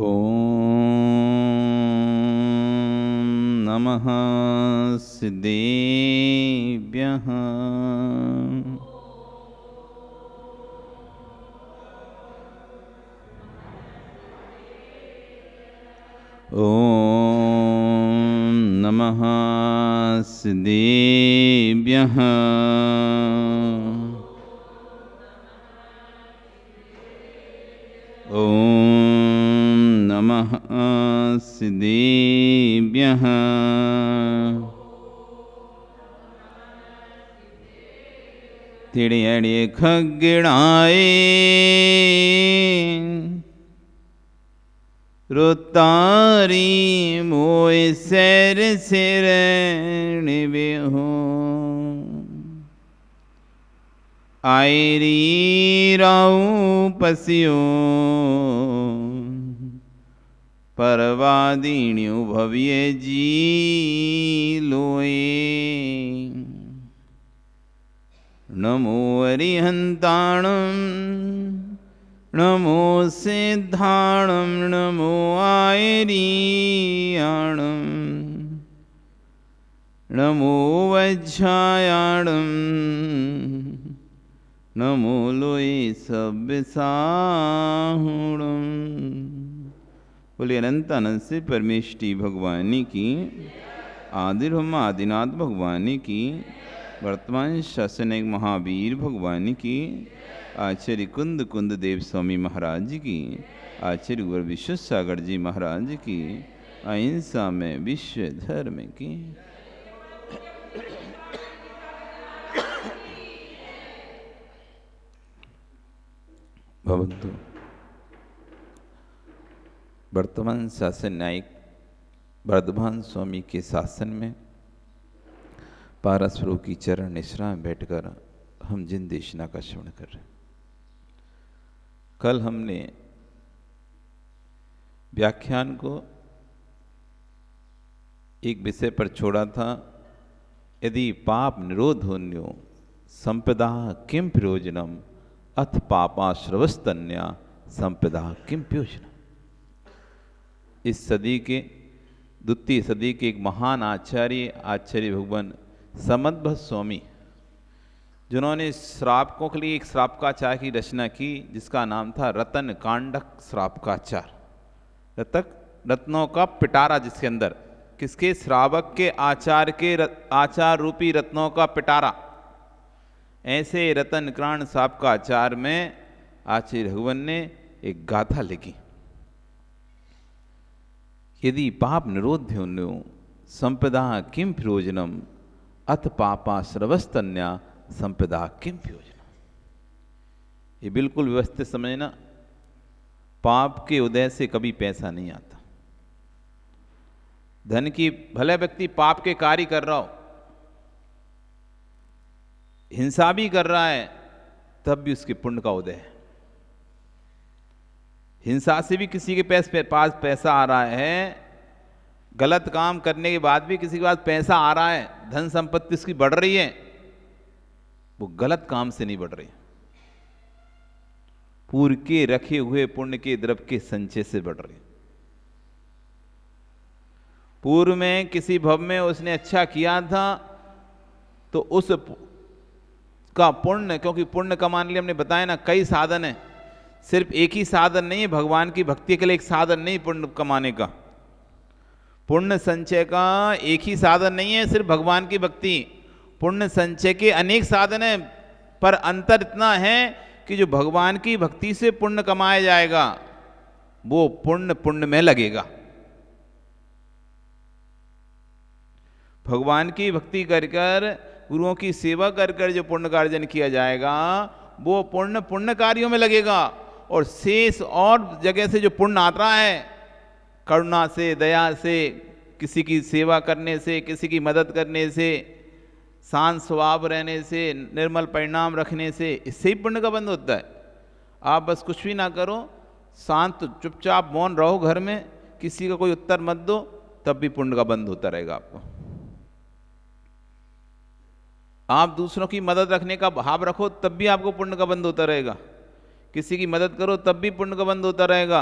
ॐ नमः सिद्धेभ्यः। ॐ नमः सिद्धेभ्यः। ॐ नमः सिद्धेभ्यः। तिड़ियड़े खगड़ाए रोतारी मोय सैर सिर निबेहो आयरी राऊ पसियो परवादीण्यु भव्य जी लोए। नमो अरिहंताणं नमो सिद्धाणं नमो आयरीयाणं नमो वज्रायाणं नमो लोये सब्यसाहुणं। बोले अनंत अनंत से परमेष्टि भगवानी की, आदिर्ब्रह्म आदिनाथ भगवानी की, वर्तमान शासनिक महावीर भगवानी की, आचार्य कुंद कुंद देव स्वामी महाराज की, आचार्य गुरु विश्वसागर जी महाराज की, अहिंसा में विश्व धर्म की। भवन्तु वर्तमान शासन न्यायिक वर्धमान स्वामी के शासन में पारस्वरूप की चरण निश्रा में बैठकर हम जिन देशना का श्रवण कर रहे हैं। कल हमने व्याख्यान को एक विषय पर छोड़ा था, यदि पाप निरोधोन्यो संपदा किम प्रयोजनम अथ पापाश्रवस्तन्या संपदा किम प्रयोजनम। इस सदी के द्वितीय सदी के एक महान आचार्य भगवान समद्भव स्वामी, जिन्होंने श्रावकों के लिए एक श्रावकाचार की रचना की जिसका नाम था रतन कांडक श्रावकाचार। रत्नों का पिटारा, जिसके अंदर किसके श्रावक के आचार रूपी रत्नों का पिटारा। ऐसे रतन कांड श्रावकाचार में आचार्य भगवान ने एक गाथा लिखी, यदि पाप निरोध्योन्यो संपदा किम प्रयोजनम अथ पापाश्रवस्तन्या संपदा किम प्रयोजनम। ये बिल्कुल व्यवस्थित समझना, पाप के उदय से कभी पैसा नहीं आता। धन की भले व्यक्ति पाप के कार्य कर रहा हो, हिंसा भी कर रहा है, तब भी उसके पुण्य का उदय है। हिंसा से भी किसी के पास पैसा आ रहा है, गलत काम करने के बाद भी किसी के पास पैसा आ रहा है, धन संपत्ति उसकी बढ़ रही है, वो गलत काम से नहीं बढ़ रही, पूर्व के रखे हुए पुण्य के द्रव्य के संचय से बढ़ रही। पूर्व में किसी भव में उसने अच्छा किया था तो उस का पुण्य, क्योंकि पुण्य कमाने के लिए हमने बताया ना कई साधन है, सिर्फ एक ही साधन नहीं है। भगवान की भक्ति के लिए एक साधन नहीं पुण्य कमाने का, पुण्य संचय का एक ही साधन नहीं है सिर्फ भगवान की भक्ति। पुण्य संचय के अनेक साधन है, पर अंतर इतना है कि जो भगवान की भक्ति से पुण्य कमाया जाएगा वो पुण्य में लगेगा। भगवान की भक्ति कर कर, गुरुओं की सेवा कर कर जो पुण्य का अर्जन किया जाएगा वो पुण्य कार्यों में लगेगा। और शेष और जगह से जो पुण्य आता है, करुणा से, दया से, किसी की सेवा करने से, किसी की मदद करने से, शांत स्वभाव रहने से, निर्मल परिणाम रखने से, इससे ही पुण्य का बंध होता है। आप बस कुछ भी ना करो, शांत चुपचाप मौन रहो घर में, किसी का कोई उत्तर मत दो, तब भी पुण्य का बंध होता रहेगा आपको। आप दूसरों की मदद रखने का भाव रखो, तब भी आपको पुण्य का बंध होता रहेगा। किसी की मदद करो तब भी पुण्य का बंध होता रहेगा।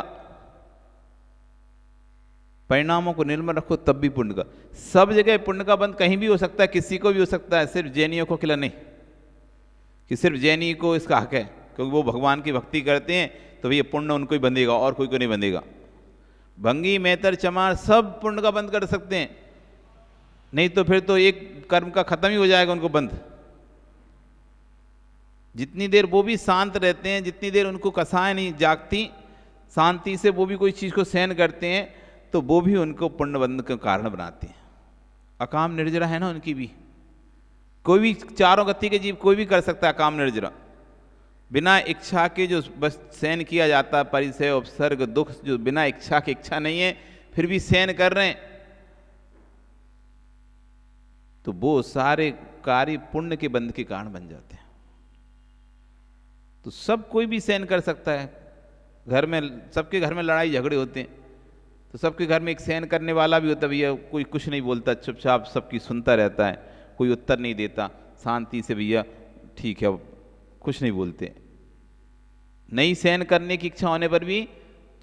परिणामों को निर्मल रखो तब भी पुण्य का। सब जगह पुण्य का बंध कहीं भी हो सकता है, किसी को भी हो सकता है, सिर्फ जैनियों को खिला नहीं कि सिर्फ जैनी को इसका हक है, क्योंकि वो भगवान की भक्ति करते हैं तो भैया पुण्य उनको ही बंधेगा और कोई को नहीं बंधेगा। भंगी, मेहतर, चमार सब पुण्य का बंध कर सकते हैं, नहीं तो फिर तो एक कर्म का खत्म ही हो जाएगा उनको बंध। जितनी देर वो भी शांत रहते हैं, जितनी देर उनको कसाएं नहीं जागती, शांति से वो भी कोई चीज़ को सहन करते हैं, तो वो भी उनको पुण्य बंध का कारण बनाते हैं। अकाम निर्जरा है ना उनकी भी, कोई भी चारों गति के जीव कोई भी कर सकता है अकाम निर्जरा, बिना इच्छा के जो बस सहन किया जाता है, परिचय, उपसर्ग, दुख जो बिना इच्छा की इच्छा नहीं है फिर भी सहन कर रहे हैं, तो वो सारे कार्य पुण्य के बंध के कारण बन जाते हैं। तो सब कोई भी सहन कर सकता है। घर में सबके घर में लड़ाई झगड़े होते हैं, तो सबके घर में एक सहन करने वाला भी होता है, भैया कोई कुछ नहीं बोलता, चुपचाप सबकी सुनता रहता है, कोई उत्तर नहीं देता, शांति से भैया ठीक है कुछ नहीं बोलते। नहीं सहन करने की इच्छा होने पर भी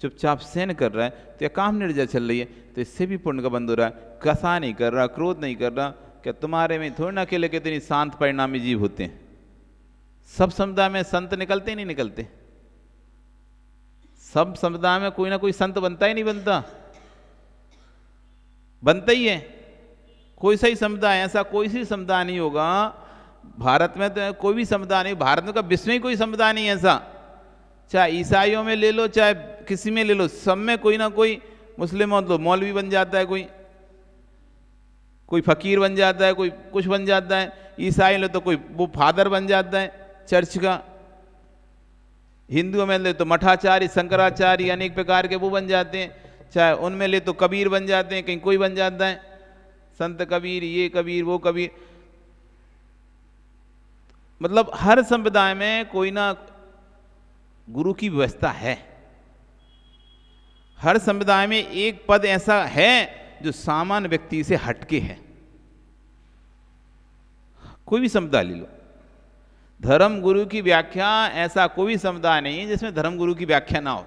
चुपचाप सहन कर रहा है, तो यह काम निर्जर चल रही है, तो इससे भी पुण्य का बंध हो रहा है। कसा नहीं कर रहा, क्रोध नहीं कर रहा, क्या तुम्हारे में थोड़ी ना अकेले कितनी शांत परिणामी जीव होते हैं। सब समुदाय में संत निकलते ही नहीं निकलते, सब समुदाय में कोई ना कोई संत बनता ही नहीं बनता, बनता ही है। कोई सही समुदाय, ऐसा कोई सी समुदाय नहीं होगा भारत में, तो कोई भी समुदाय नहीं, भारत में का विश्व में कोई समुदाय नहीं ऐसा, चाहे ईसाइयों में ले लो चाहे किसी में ले लो, सब में कोई ना कोई, मुस्लिम हो तो मौलवी बन जाता है, कोई फकीर बन जाता है, कोई कुछ बन जाता है, ईसाई ले तो कोई वो फादर बन जाता है चर्च का, हिंदुओं में ले तो मठाचार्य, शंकराचार्य, अनेक प्रकार के वो बन जाते हैं, चाहे उनमें ले तो कबीर बन जाते हैं, कहीं कोई बन जाता है संत कबीर, ये कबीर वो कबीर। मतलब हर संप्रदाय में कोई ना गुरु की व्यवस्था है, हर संप्रदाय में एक पद ऐसा है जो सामान्य व्यक्ति से हटके है। कोई भी समुदाय ले लो, धर्म गुरु की व्याख्या ऐसा कोई भी समुदाय नहीं है जिसमें धर्म गुरु की व्याख्या ना हो,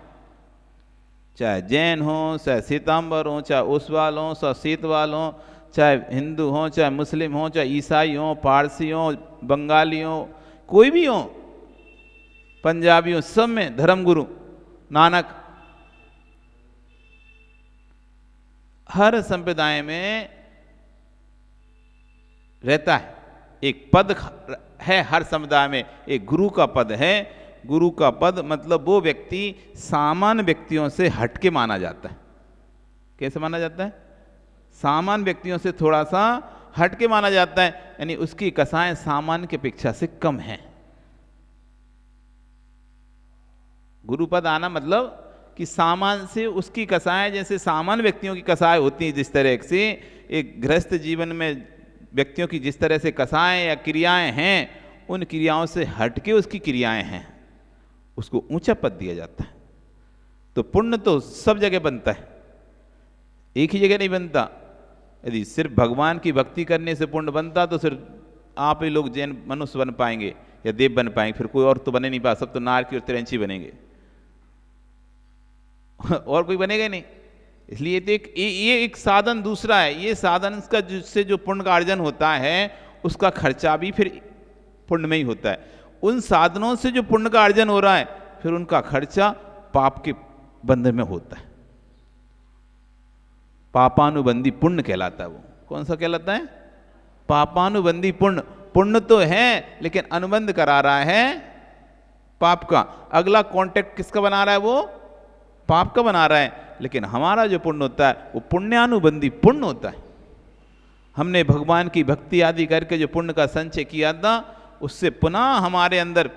चाहे जैन हो, चाहे श्वेतांबर हो, चाहे ओसवाल हो, चाहे सीतवाल हो, चाहे हिंदू हो, चाहे मुस्लिम हो, चाहे ईसाई हो, पारसी हो, बंगाली हो, कोई भी हो, पंजाबी हो, सब में धर्म गुरु नानक। हर संप्रदाय में रहता है, एक पद है, हर समुदाय में एक गुरु का पद है। गुरु का पद मतलब वो व्यक्ति सामान्य व्यक्तियों से हटके माना जाता है। कैसे माना जाता है? सामान्य व्यक्तियों से थोड़ा सा हटके माना जाता है, यानी उसकी कसाएं सामान्य की अपेक्षा से कम हैं। गुरुपद आना मतलब कि सामान्य से उसकी कसाएं, जैसे सामान्य व्यक्तियों की कसाएं होती हैं, जिस तरह से एक गृहस्थ जीवन में व्यक्तियों की जिस तरह से कसाएं या क्रियाएं हैं, उन क्रियाओं से हटके उसकी क्रियाएं हैं, उसको ऊंचा पद दिया जाता है। तो पुण्य तो सब जगह बनता है, एक ही जगह नहीं बनता। यदि सिर्फ भगवान की भक्ति करने से पुण्य बनता तो सिर्फ आप ही लोग जैन मनुष्य बन पाएंगे या देव बन पाएंगे, फिर कोई और तो बने नहीं पा, सब तो नारकी और तिरंची बनेंगे और कोई बनेगा ही नहीं। इसलिए तो ये एक साधन दूसरा है, ये साधन का जिससे जो पुण्य का अर्जन होता है उसका खर्चा भी फिर पुण्य में ही होता है। उन साधनों से जो पुण्य का अर्जन हो रहा है फिर उनका खर्चा पाप के बंधन में होता है। पापानुबंधी पुण्य कहलाता है। वो कौन सा कहलाता है? पापानुबंधी पुण्य। पुण्य तो है लेकिन अनुबंध करा रहा है पाप का। अगला कांटेक्ट किसका बना रहा है? वो पाप का बना रहा है। लेकिन हमारा जो पुण्य होता है वो पुण्यानुबंधी पुण्य होता है। हमने भगवान की भक्ति आदि करके जो पुण्य का संचय किया था उससे पुनः हमारे अंदर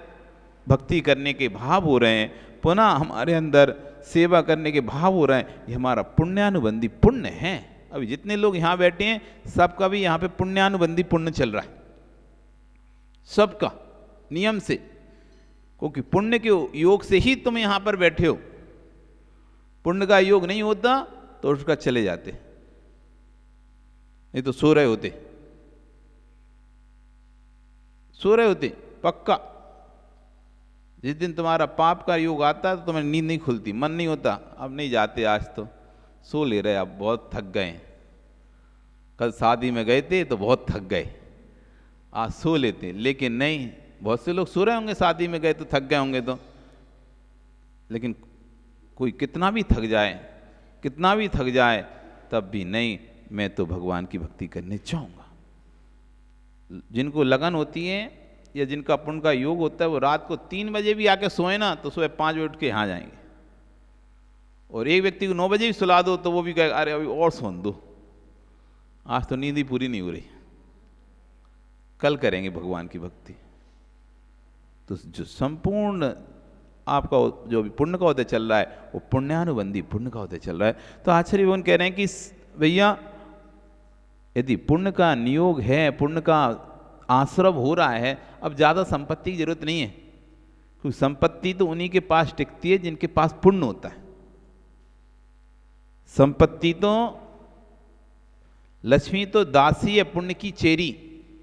भक्ति करने के भाव हो रहे हैं, पुनः हमारे अंदर सेवा करने के भाव हो रहे हैं। ये हमारा पुण्यानुबंधी पुण्य है। अभी जितने लोग यहाँ बैठे हैं सबका भी यहाँ पे पुण्यानुबंधी पुण्य चल रहा है, सबका नियम से, क्योंकि पुण्य के योग से ही तुम यहाँ पर बैठे हो। पुण्य का योग नहीं होता तो उसका चले जाते, नहीं तो सो रहे होते पक्का। जिस दिन तुम्हारा पाप का योग आता है तो तुम्हें नींद नहीं खुलती, मन नहीं होता, अब नहीं जाते, आज तो सो ले रहे, अब बहुत थक गए, कल शादी में गए थे तो बहुत थक गए, आज सो लेते। लेकिन नहीं, बहुत से लोग सो रहे होंगे, शादी में गए तो थक गए होंगे तो, लेकिन कोई कितना भी थक जाए, कितना भी थक जाए, तब भी नहीं, मैं तो भगवान की भक्ति करने चाहूँगा। जिनको लगन होती है या जिनका पुण्य का योग होता है, वो रात को 3 बजे भी आके सोए ना तो सुबह 5 बजे उठ के यहाँ जाएंगे। और एक व्यक्ति को 9 बजे भी सुला दो तो वो भी कहेगा अरे अभी और सोन दो, आज तो नींद ही पूरी नहीं हो रही, कल करेंगे भगवान की भक्ति। तो जो संपूर्ण आपका जो भी पुण्य का उदय चल रहा है, वो पुण्यानुबंधी पुण्य का उदय चल रहा है। तो आचार्य भगवान कह रहे हैं कि भैया यदि पुण्य का नियोग है, पुण्य का आश्रव हो रहा है, अब ज़्यादा संपत्ति की जरूरत नहीं है, क्योंकि संपत्ति तो उन्हीं के पास टिकती है जिनके पास पुण्य होता है। संपत्ति तो, लक्ष्मी तो दासी है पुण्य की चेरी,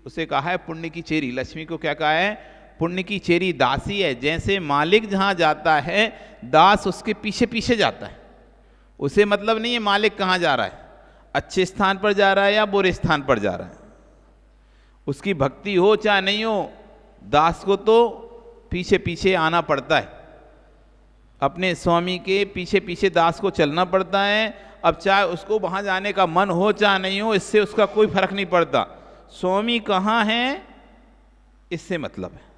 उसे कहा है पुण्य की चेरी। लक्ष्मी को क्या कहा है? पुण्य की चेरी दासी है। जैसे मालिक जहां जाता है, दास उसके पीछे पीछे जाता है, उसे मतलब नहीं है मालिक कहाँ जा रहा है, अच्छे स्थान पर जा रहा है या बुरे स्थान पर जा रहा है। उसकी भक्ति हो चाहे नहीं हो, दास को तो पीछे पीछे आना पड़ता है, अपने स्वामी के पीछे पीछे दास को चलना पड़ता है। अब चाहे उसको वहां जाने का मन हो चाहे नहीं हो, इससे उसका कोई फर्क नहीं पड़ता, स्वामी कहाँ है इससे मतलब है।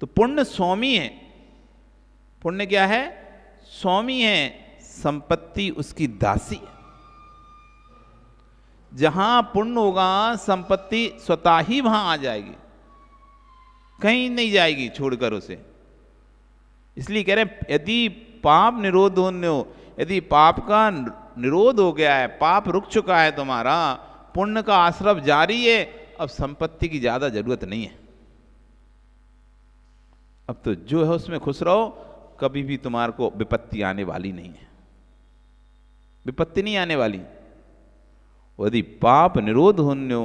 तो पुण्य स्वामी है, पुण्य क्या है? स्वामी है, संपत्ति उसकी दासी है। जहां पुण्य होगा संपत्ति स्वतः ही वहां आ जाएगी, कहीं नहीं जाएगी छोड़कर उसे। इसलिए कह रहे हैं यदि पाप निरोधोन्य हो, यदि पाप का निरोध हो गया है, पाप रुक चुका है तुम्हारा, पुण्य का आश्रव जारी है, अब संपत्ति की ज्यादा जरूरत नहीं है। अब तो जो है उसमें खुश रहो, कभी भी तुम्हारे को विपत्ति आने वाली नहीं है, विपत्ति नहीं आने वाली। यदि पाप निरोधोन्यो,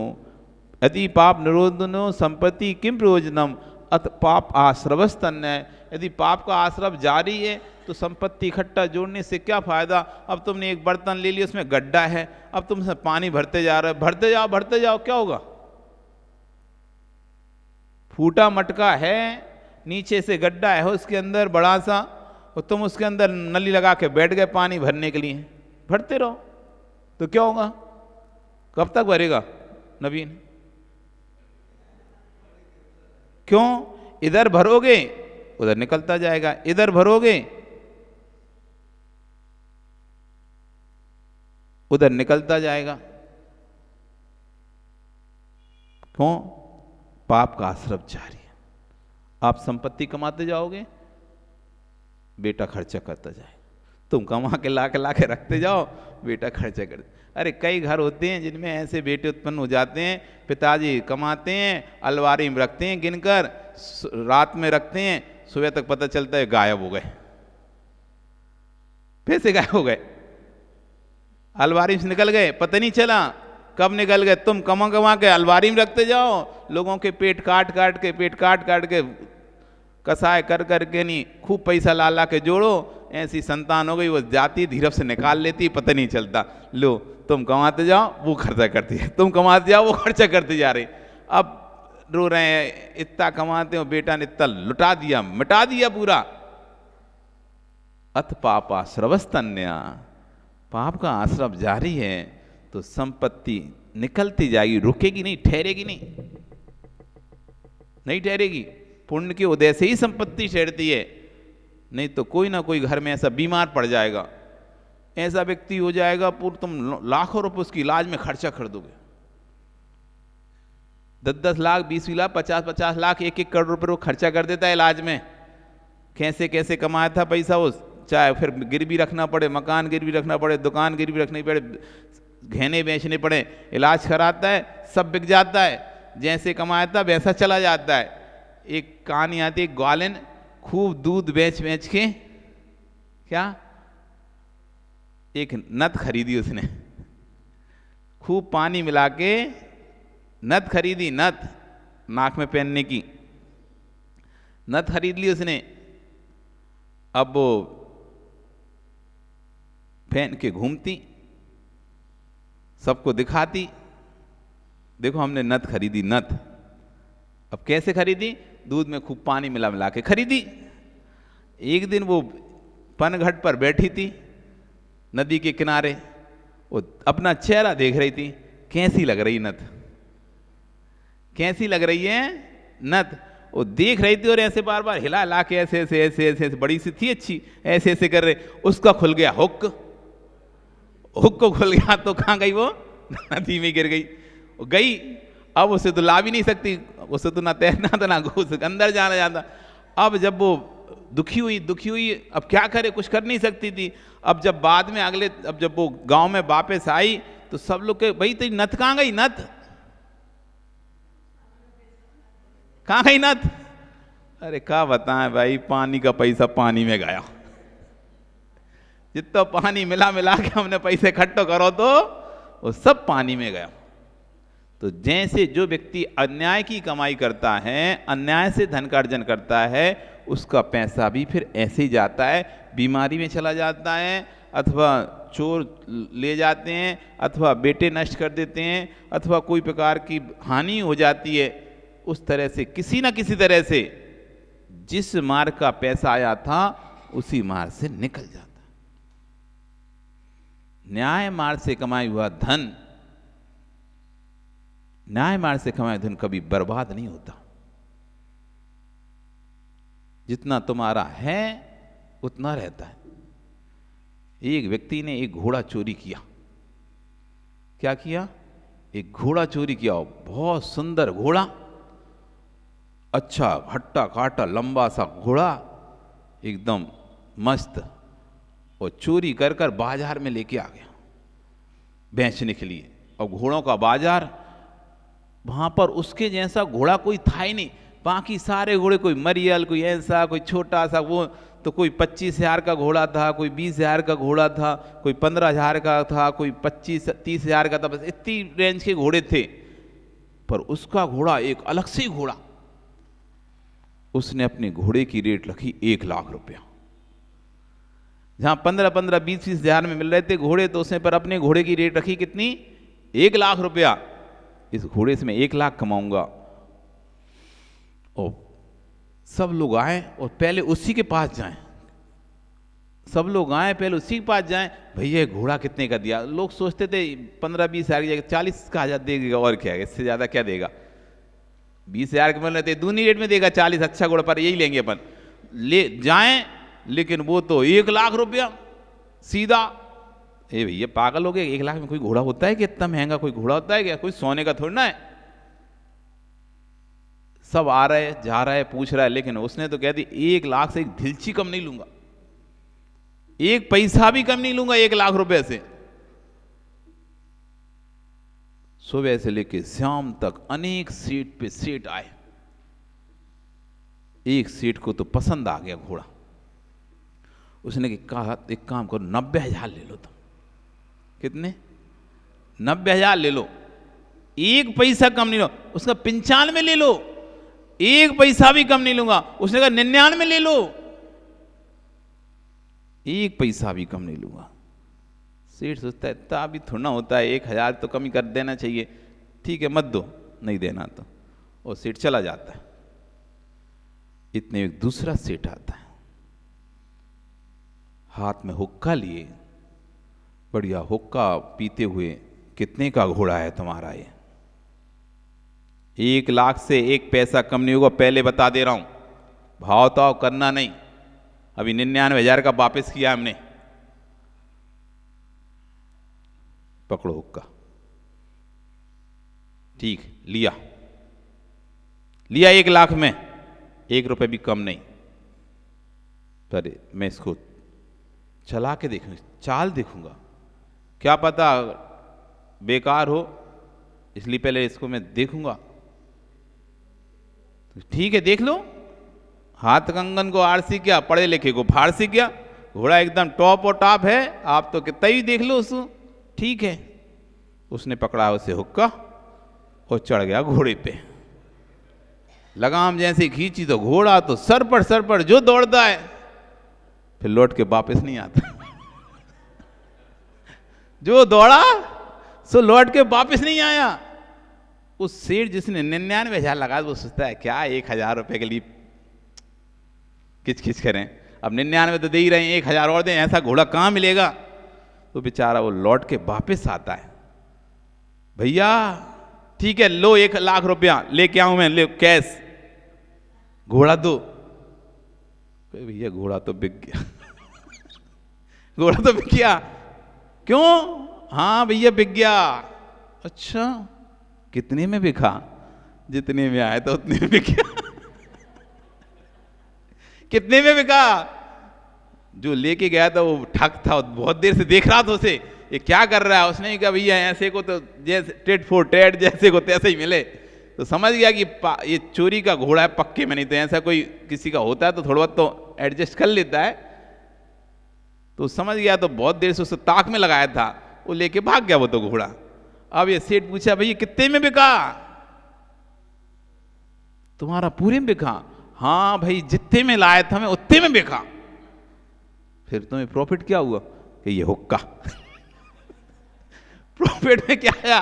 यदि पाप निरोधोन्यो संपत्ति किम प्रयोजनम अथ पाप आश्रवस्तन्य। यदि पाप का आश्रव जारी है तो संपत्ति इकट्ठा जोड़ने से क्या फायदा? अब तुमने एक बर्तन ले लिया, उसमें गड्ढा है, अब तुम उसमें पानी भरते जा रहे हो, भरते जाओ, क्या होगा? फूटा मटका है, नीचे से गड्ढा है उसके अंदर बड़ा सा, और तुम उसके अंदर नली लगा के बैठ गए पानी भरने के लिए, भरते रहो तो क्या होगा? कब तक भरेगा नवीन? क्यों? इधर भरोगे उधर निकलता जाएगा, इधर भरोगे उधर निकलता जाएगा। क्यों? पाप का आश्रव जारी है। आप संपत्ति कमाते जाओगे, बेटा खर्चा करता जाए, तुम कमा के ला के रखते जाओ, बेटा खर्चा करते। अरे कई घर होते हैं जिनमें ऐसे बेटे उत्पन्न हो जाते हैं, पिताजी कमाते हैं, अलमारी में रखते हैं, गिनकर रात में रखते हैं, सुबह तक पता चलता है गायब हो गए, पैसे गायब हो गए, अलमारी से निकल गए, पता नहीं चला कब निकल गए। तुम कमा के अलमारी में रखते जाओ, लोगों के पेट काट काट के कसाय कर के नहीं, खूब पैसा ला के जोड़ो, ऐसी संतान हो गई, वो जाती धीरज से निकाल लेती, पता नहीं चलता। लो तुम कमाते जाओ वो खर्चा करती है, तुम कमाते जाओ वो खर्चा करती जा रही। अब रो रहे हैं इतना कमाते हो, बेटा ने इतना लुटा दिया, मिटा दिया पूरा। अथ पापा श्रवस्तन्या, पाप का आश्रव जारी है तो संपत्ति निकलती जाएगी, रुकेगी नहीं, ठहरेगी नहीं ठहरेगी। पुण्य के उदय से ही संपत्ति ठहरती है, नहीं तो कोई ना कोई घर में ऐसा बीमार पड़ जाएगा, ऐसा व्यक्ति हो जाएगा, पूरा तुम लाखों रुपए उसकी इलाज में खर्चा कर दोगे, 10-10 लाख, 20 लाख, 50-50 लाख, 1-1 करोड़ रुपए वो खर्चा कर देता है इलाज में। कैसे कमाया था पैसा वो, चाहे फिर गिरवी रखना पड़े, मकान गिरवी रखना पड़े, दुकान गिरवी रखनी पड़े, गहने बेचने पड़े, इलाज कराता है, सब बिक जाता है, जैसे कमाया था वैसा चला जाता है। एक कहानी आती है, ग्वालिन खूब दूध बेच के क्या, एक नथ खरीदी उसने, खूब पानी मिला के नथ खरीदी, नथ नाक में पहनने की नथ खरीद ली उसने। अब वो पहन के घूमती, सबको दिखाती, देखो हमने नथ खरीदी, नथ। अब कैसे खरीदी? दूध में खूब पानी मिला मिला के खरीदी। एक दिन वो पनघट पर बैठी थी नदी के किनारे, वो अपना चेहरा देख रही थी, कैसी लग रही नथ, कैसी लग रही है नथ। वो देख रही थी और ऐसे बार बार हिला हिला के ऐसे ऐसे ऐसे ऐसे, ऐसे बड़ी सी थी अच्छी, ऐसे ऐसे कर रहे। उसका खुल गया हुक, हुक को खुल गया तो कहाँ गई वो? नदी में गिर गई। वो गई, अब उसे तो ला भी नहीं सकती, उसे तो ना तैरना था ना घुस अंदर जाना जाता। अब जब वो दुखी हुई, अब क्या करे, कुछ कर नहीं सकती थी। अब जब बाद में अब जब वो गांव में वापस आई तो सब लोग के, भाई तेरी नथ कहाँ गई? नथ कहाँ गई नथ? अरे क्या बताएं भाई, पानी का पैसा पानी में गया। जितना पानी मिला मिला के हमने पैसे इकट्ठे करो तो वो सब पानी में गया। तो जैसे जो व्यक्ति अन्याय की कमाई करता है, अन्याय से धन का अर्जन करता है, उसका पैसा भी फिर ऐसे ही जाता है, बीमारी में चला जाता है, अथवा चोर ले जाते हैं, अथवा बेटे नष्ट कर देते हैं, अथवा कोई प्रकार की हानि हो जाती है। उस तरह से किसी न किसी तरह से जिस मार्ग का पैसा आया था उसी मार्ग से निकल जाता है। न्याय मार्ग से कमाई हुआ धन, न्याय मार्ग से कमाया धन कभी बर्बाद नहीं होता। जितना तुम्हारा है उतना रहता है। एक व्यक्ति ने एक घोड़ा चोरी किया। क्या किया? एक घोड़ा चोरी किया, बहुत सुंदर घोड़ा, अच्छा हट्टा काटा लंबा सा घोड़ा, एकदम मस्त। और चोरी कर कर बाजार में लेके आ गया बेचने के लिए। और घोड़ों का बाजार, वहां पर उसके जैसा घोड़ा कोई था ही नहीं। बाकी सारे घोड़े, कोई मरियल, कोई ऐसा, कोई छोटा सा, वो तो कोई 25,000 का घोड़ा था, कोई 20,000 का घोड़ा था, कोई 15,000 का था, कोई 25-30,000 का था। बस इतनी रेंज के घोड़े थे। पर उसका घोड़ा एक अलग से घोड़ा। उसने अपने घोड़े की रेट रखी 1 लाख रुपया। जहां 15-15, 20-20 हजार में मिल रहे थे घोड़े, तो उसने पर अपने घोड़े की रेट रखी कितनी? 1 लाख रुपया। इस घोड़े से मैं 1 लाख कमाऊंगा। और सब लोग आए और पहले उसी के पास जाएं, सब लोग आए पहले उसी के पास जाएं, भैया घोड़ा कितने का दिया? लोग सोचते थे 15-20 हजार की जगह 40 का हजार देगा, और क्या है, इससे ज्यादा क्या देगा? 20,000 के मिल रहे थे, दूनी रेट में देगा 40, अच्छा घोड़ा पर यही लेंगे अपन, ले जाएं। लेकिन वो तो 1 लाख रुपया सीधा। ए भैया पागल हो गए, 1 लाख में कोई घोड़ा होता है कि? इतना महंगा कोई घोड़ा होता है क्या? कोई सोने का थोड़ा ना है। सब आ रहे जा रहे पूछ रहा है, लेकिन उसने तो कह दी 1 लाख से एक ढिलची कम नहीं लूंगा, 1 पैसा भी कम नहीं लूंगा 1 लाख रुपए से। सुबह से लेकर शाम तक अनेक सीट पे सीट आए, एक सीट को तो पसंद आ गया घोड़ा। उसने कहा एक काम करो, 90,000 ले लो तुम। कितने? 90,000 ले लो, 1 पैसा कम नहीं लो। उसका 95 ले लो, 1 पैसा भी कम नहीं लूंगा। उसने कहा 99 ले लो, 1 पैसा भी कम नहीं लूंगा। सेठ सोचता है इतना भी थोड़ा होता है, 1,000 तो कम ही कर देना चाहिए। ठीक है मत दो, नहीं देना तो। और सेठ चला जाता है। इतने एक दूसरा सेठ आता है, हाथ में हुक्का लिए, बढ़िया हुक्का पीते हुए, कितने का घोड़ा है तुम्हारा ये? 1 लाख से 1 पैसा कम नहीं होगा, पहले बता दे रहा हूं। भाव ताव करना नहीं, अभी 99,000 का वापस किया हमने। पकड़ो हुक्का। ठीक, लिया 1 लाख में 1 रुपए भी कम नहीं। पर मैं इसको चला के देखूंगा, चाल देखूंगा, क्या पता बेकार हो, इसलिए पहले इसको मैं देखूंगा। तो ठीक है देख लो। हाथ कंगन को आरसी क्या, पढ़े लिखे को फारसी क्या। घोड़ा एकदम टॉप और टॉप है, आप तो कितना ही देख लो उसको। ठीक है, उसने पकड़ा उसे हुक्का और चढ़ गया घोड़े पे। लगाम जैसे खींची तो घोड़ा तो सर पर जो दौड़ता है, फिर लौट के वापस नहीं आता। जो दौड़ा सो लौट के वापस नहीं आया। उस सेठ जिसने 99,000 लगा, वो सोचता है क्या 1,000 रुपए के लिए किच किच करें, अब 99 तो दे ही रहे हैं, 1,000 और दें, ऐसा घोड़ा कहाँ मिलेगा। तो बेचारा वो लौट के वापस आता है, भैया ठीक है लो 1,00,000 रुपया लेके आऊं मैं, ले कैश, घोड़ा दो। भैया घोड़ा तो बिक गया घोड़ा तो बिक गया। क्यों? हाँ भैया बिक गया। अच्छा कितने में बिका? जितने में आया था उतने में बिक गया कितने में बिका? जो लेके गया था वो ठग था, बहुत देर से देख रहा था उसे, ये क्या कर रहा है। उसने कहा भैया ऐसे को तो जैसे टेट फॉर टेट, जैसे को तैसे ही मिले। तो समझ गया कि ये चोरी का घोड़ा है पक्के में, नहीं तो ऐसा कोई किसी का होता है तो थोड़ा बहुत तो एडजस्ट कर लेता है। तो समझ गया, तो बहुत देर से उसे ताक में लगाया था, वो लेके भाग गया वो तो घोड़ा। अब ये सेठ पूछा भैया कितने में बिका? तुम्हारा पूरे में बिका? हाँ भाई जितने में लाया था मैं उतने में बिका। फिर तुम्हें प्रॉफिट क्या हुआ? कि ये हुक्का प्रॉफिट में क्या आया?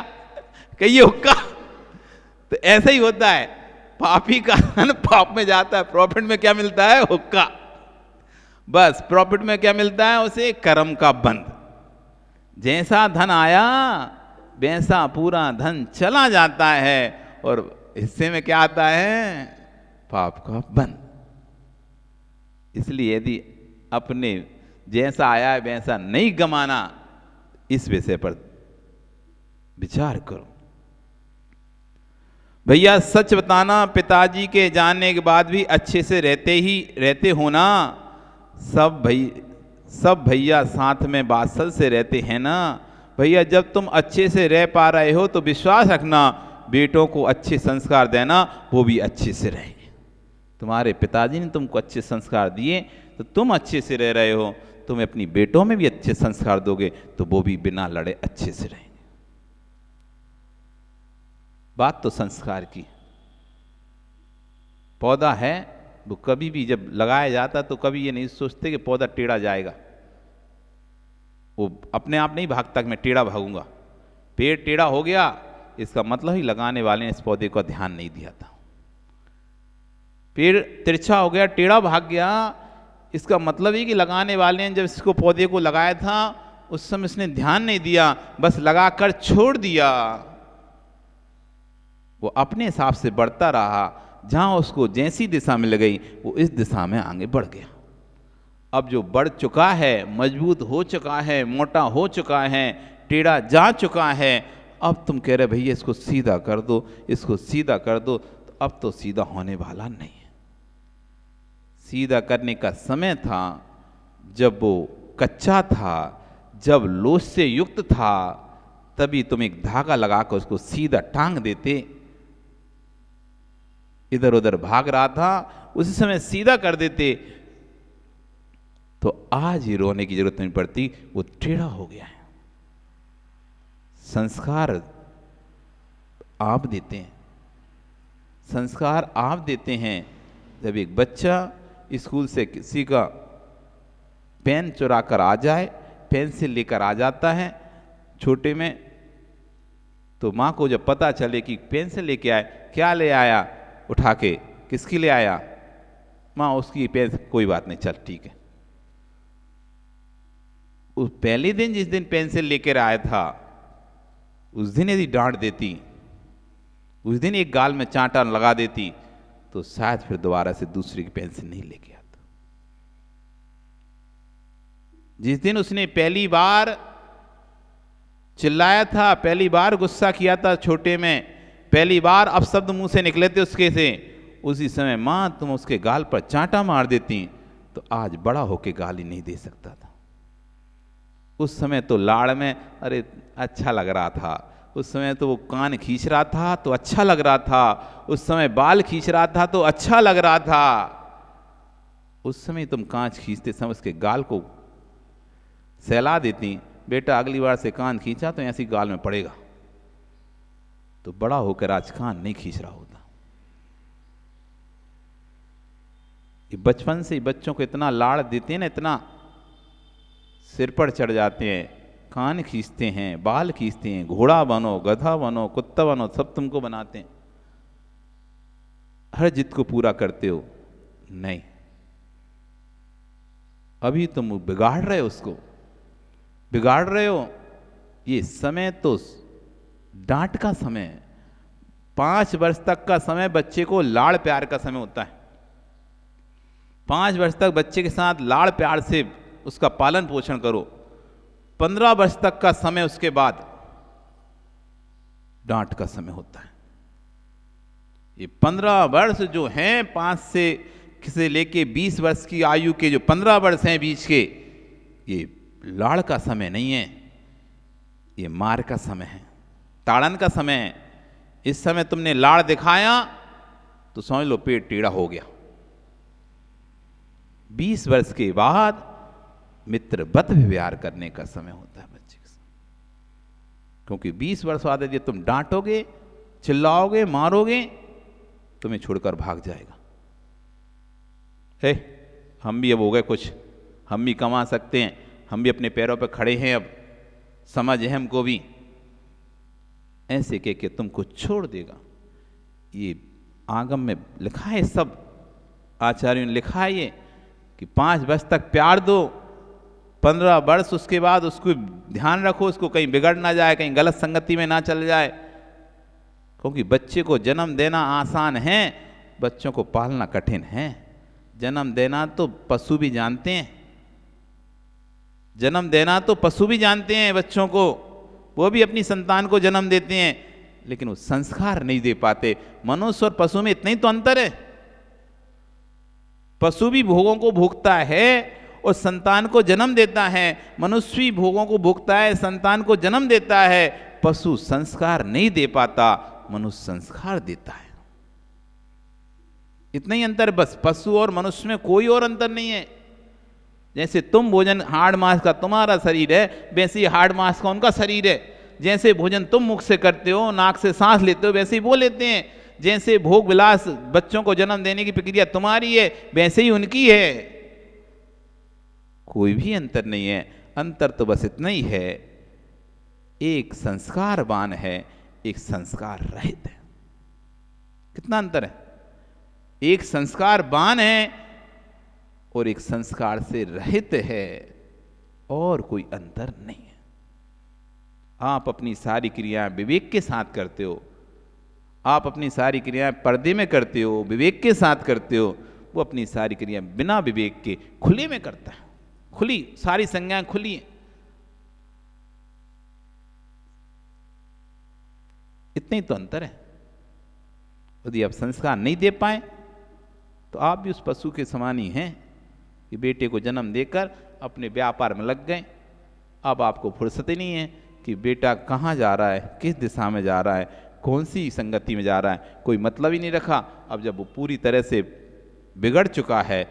कि ये हुक्का। तो ऐसा ही होता है, पापी का धन पाप में जाता है, प्रॉफिट में क्या मिलता है? हुक्का। बस प्रॉफिट में क्या मिलता है उसे? कर्म का बंध। जैसा धन आया वैसा पूरा धन चला जाता है, और हिस्से में क्या आता है? पाप का बंध। इसलिए यदि अपने जैसा आया है वैसा नहीं गमाना, इस विषय पर विचार करो। भैया सच बताना, पिताजी के जाने के बाद भी अच्छे से रहते हो ना? सब भैया साथ में बादशाह से रहते हैं ना? भैया जब तुम अच्छे से रह पा रहे हो तो विश्वास रखना, बेटों को अच्छे संस्कार देना, वो भी अच्छे से रहेंगे। तुम्हारे पिताजी ने तुमको अच्छे संस्कार दिए तो तुम अच्छे से रह रहे हो, तुम अपनी बेटों में भी अच्छे संस्कार दोगे तो वो भी बिना लड़े अच्छे से रहेंगे। बात तो संस्कार की। पौधा है वो कभी भी जब लगाया जाता तो कभी ये नहीं सोचते कि पौधा टेढ़ा जाएगा, वो अपने आप नहीं भागता कि मैं टेढ़ा भागूंगा। पेड़ टेढ़ा हो गया इसका मतलब ही लगाने वाले ने इस पौधे को ध्यान नहीं दिया था। पेड़ तिरछा हो गया, टेढ़ा भाग गया, इसका मतलब ही कि लगाने वाले ने जब इसको पौधे को लगाया था उस समय इसने ध्यान नहीं दिया, बस लगाकर छोड़ दिया। वो अपने हिसाब से बढ़ता रहा, जहां उसको जैसी दिशा मिल गई वो इस दिशा में आगे बढ़ गया। अब जो बढ़ चुका है, मजबूत हो चुका है, मोटा हो चुका है, टेढ़ा जा चुका है, अब तुम कह रहे भैया इसको सीधा कर दो, इसको सीधा कर दो, तो अब तो सीधा होने वाला नहीं है। सीधा करने का समय था जब वो कच्चा था, जब लोच से युक्त था, तभी तुम एक धागा लगाकर उसको सीधा टांग देते। इधर उधर भाग रहा था उसी समय सीधा कर देते तो आज ही रोने की जरूरत नहीं पड़ती, वो टेढ़ा हो गया है। संस्कार आप देते हैं, संस्कार आप देते हैं। जब एक बच्चा स्कूल से किसी का पेन चुरा कर आ जाए, पेंसिल लेकर आ जाता है छोटे में, तो माँ को जब पता चले कि पेंसिल लेके आए, क्या ले आया, उठा के किसकी ले आया? माँ उसकी पेंसिल, कोई बात नहीं चल ठीक है। उस पहले दिन जिस दिन पेंसिल लेकर आया था उस दिन यदि डांट देती, उस दिन एक गाल में चांटा लगा देती, तो शायद फिर दोबारा से दूसरी की पेंसिल नहीं लेके आता। जिस दिन उसने पहली बार चिल्लाया था, पहली बार गुस्सा किया था छोटे में, पहली बार अपशब्द मुंह से निकले थे उसके से, उसी समय मां तुम उसके गाल पर चांटा मार देती तो आज बड़ा होके गाली नहीं दे सकता था। उस समय तो लाड़ में अरे अच्छा लग रहा था, उस समय तो वो कान खींच रहा था तो अच्छा लग रहा था, उस समय बाल खींच रहा था तो अच्छा लग रहा था। उस समय तुम कांच खींचते समय उसके गाल को सहला देती, बेटा अगली बार से कान खींचा तो ऐसी गाल में पड़ेगा, तो बड़ा होकर आज कान नहीं खींच रहा होता। ये बचपन से ही बच्चों को इतना लाड़ देते हैं ना, इतना सिर पर चढ़ जाते हैं कान खींचते हैं, बाल खींचते हैं, घोड़ा बनो, गधा बनो, कुत्ता बनो, सब तुमको बनाते हैं। हर जिद को पूरा करते हो? नहीं, अभी तुम बिगाड़ रहे हो, उसको बिगाड़ रहे हो। ये समय तो डांट का समय है। 5 वर्ष तक का समय बच्चे को लाड़ प्यार का समय होता है। 5 वर्ष तक बच्चे के साथ लाड़ प्यार से उसका पालन पोषण करो। 15 वर्ष तक का समय उसके बाद डांट का समय होता है। ये 15 वर्ष जो हैं, 5 से लेके 20 वर्ष की आयु के जो 15 वर्ष हैं बीच के, ये लाड़ का समय नहीं है, ये मार का समय है, ताड़न का समय है। इस समय तुमने लाड़ दिखाया तो समझ लो पेट टेढ़ा हो गया। 20 वर्ष के बाद मित्रवत व्यवहार करने का समय होता है बच्चे के साथ, क्योंकि 20 वर्ष बाद यदि तुम डांटोगे, चिल्लाओगे, मारोगे, तुम्हें छोड़कर भाग जाएगा। हम भी अब हो गए कुछ, हम भी कमा सकते हैं, हम भी अपने पैरों पर खड़े हैं, अब समझ है हमको भी, ऐसे कह के तुमको छोड़ देगा। ये आगम में लिखा है, सब आचार्यों ने लिखा है ये कि 5 वर्ष तक प्यार दो, 15 वर्ष उसके बाद उसको ध्यान रखो, उसको कहीं बिगड़ ना जाए, कहीं गलत संगति में ना चल जाए। क्योंकि बच्चे को जन्म देना आसान है, बच्चों को पालना कठिन है। जन्म देना तो पशु भी जानते हैं, जन्म देना तो पशु भी जानते हैं बच्चों को, वो भी अपनी संतान को जन्म देते हैं, लेकिन वो संस्कार नहीं दे पाते। मनुष्य और पशु में इतना ही तो अंतर है। पशु भी भोगों को भोगता है और संतान को जन्म देता है, मनुष्य भी भोगों को भोगता है, संतान को जन्म देता है। पशु संस्कार नहीं दे पाता, मनुष्य संस्कार देता है। इतना ही अंतर, बस पशु और मनुष्य में कोई और अंतर नहीं है। जैसे तुम भोजन हाड़ मांस का तुम्हारा शरीर है, वैसे ही हाड़ मांस का उनका शरीर है। जैसे भोजन तुम मुख से करते हो, नाक से सांस लेते हो, वैसे ही वो लेते हैं। जैसे भोग विलास बच्चों को जन्म देने की प्रक्रिया तुम्हारी है, वैसे ही उनकी है। कोई भी अंतर नहीं है। अंतर तो बस इतना ही है, एक संस्कारवान है, एक संस्कार रहित है। कितना अंतर है? एक संस्कारवान है और एक संस्कार से रहित है, और कोई अंतर नहीं है। आप अपनी सारी क्रियाएं विवेक के साथ करते हो, आप अपनी सारी क्रियाएं पर्दे में करते हो, विवेक के साथ करते हो। वो अपनी सारी क्रियाएं बिना विवेक के खुले में करता है, खुली सारी संज्ञाएं खुली हैं। इतने ही तो अंतर है। यदि आप संस्कार नहीं दे पाए तो आप भी उस पशु के समान ही हैं कि बेटे को जन्म देकर अपने व्यापार में लग गए। अब आपको फुर्सत ही नहीं है कि बेटा कहाँ जा रहा है, किस दिशा में जा रहा है, कौन सी संगति में जा रहा है, कोई मतलब ही नहीं रखा। अब जब वो पूरी तरह से बिगड़ चुका है,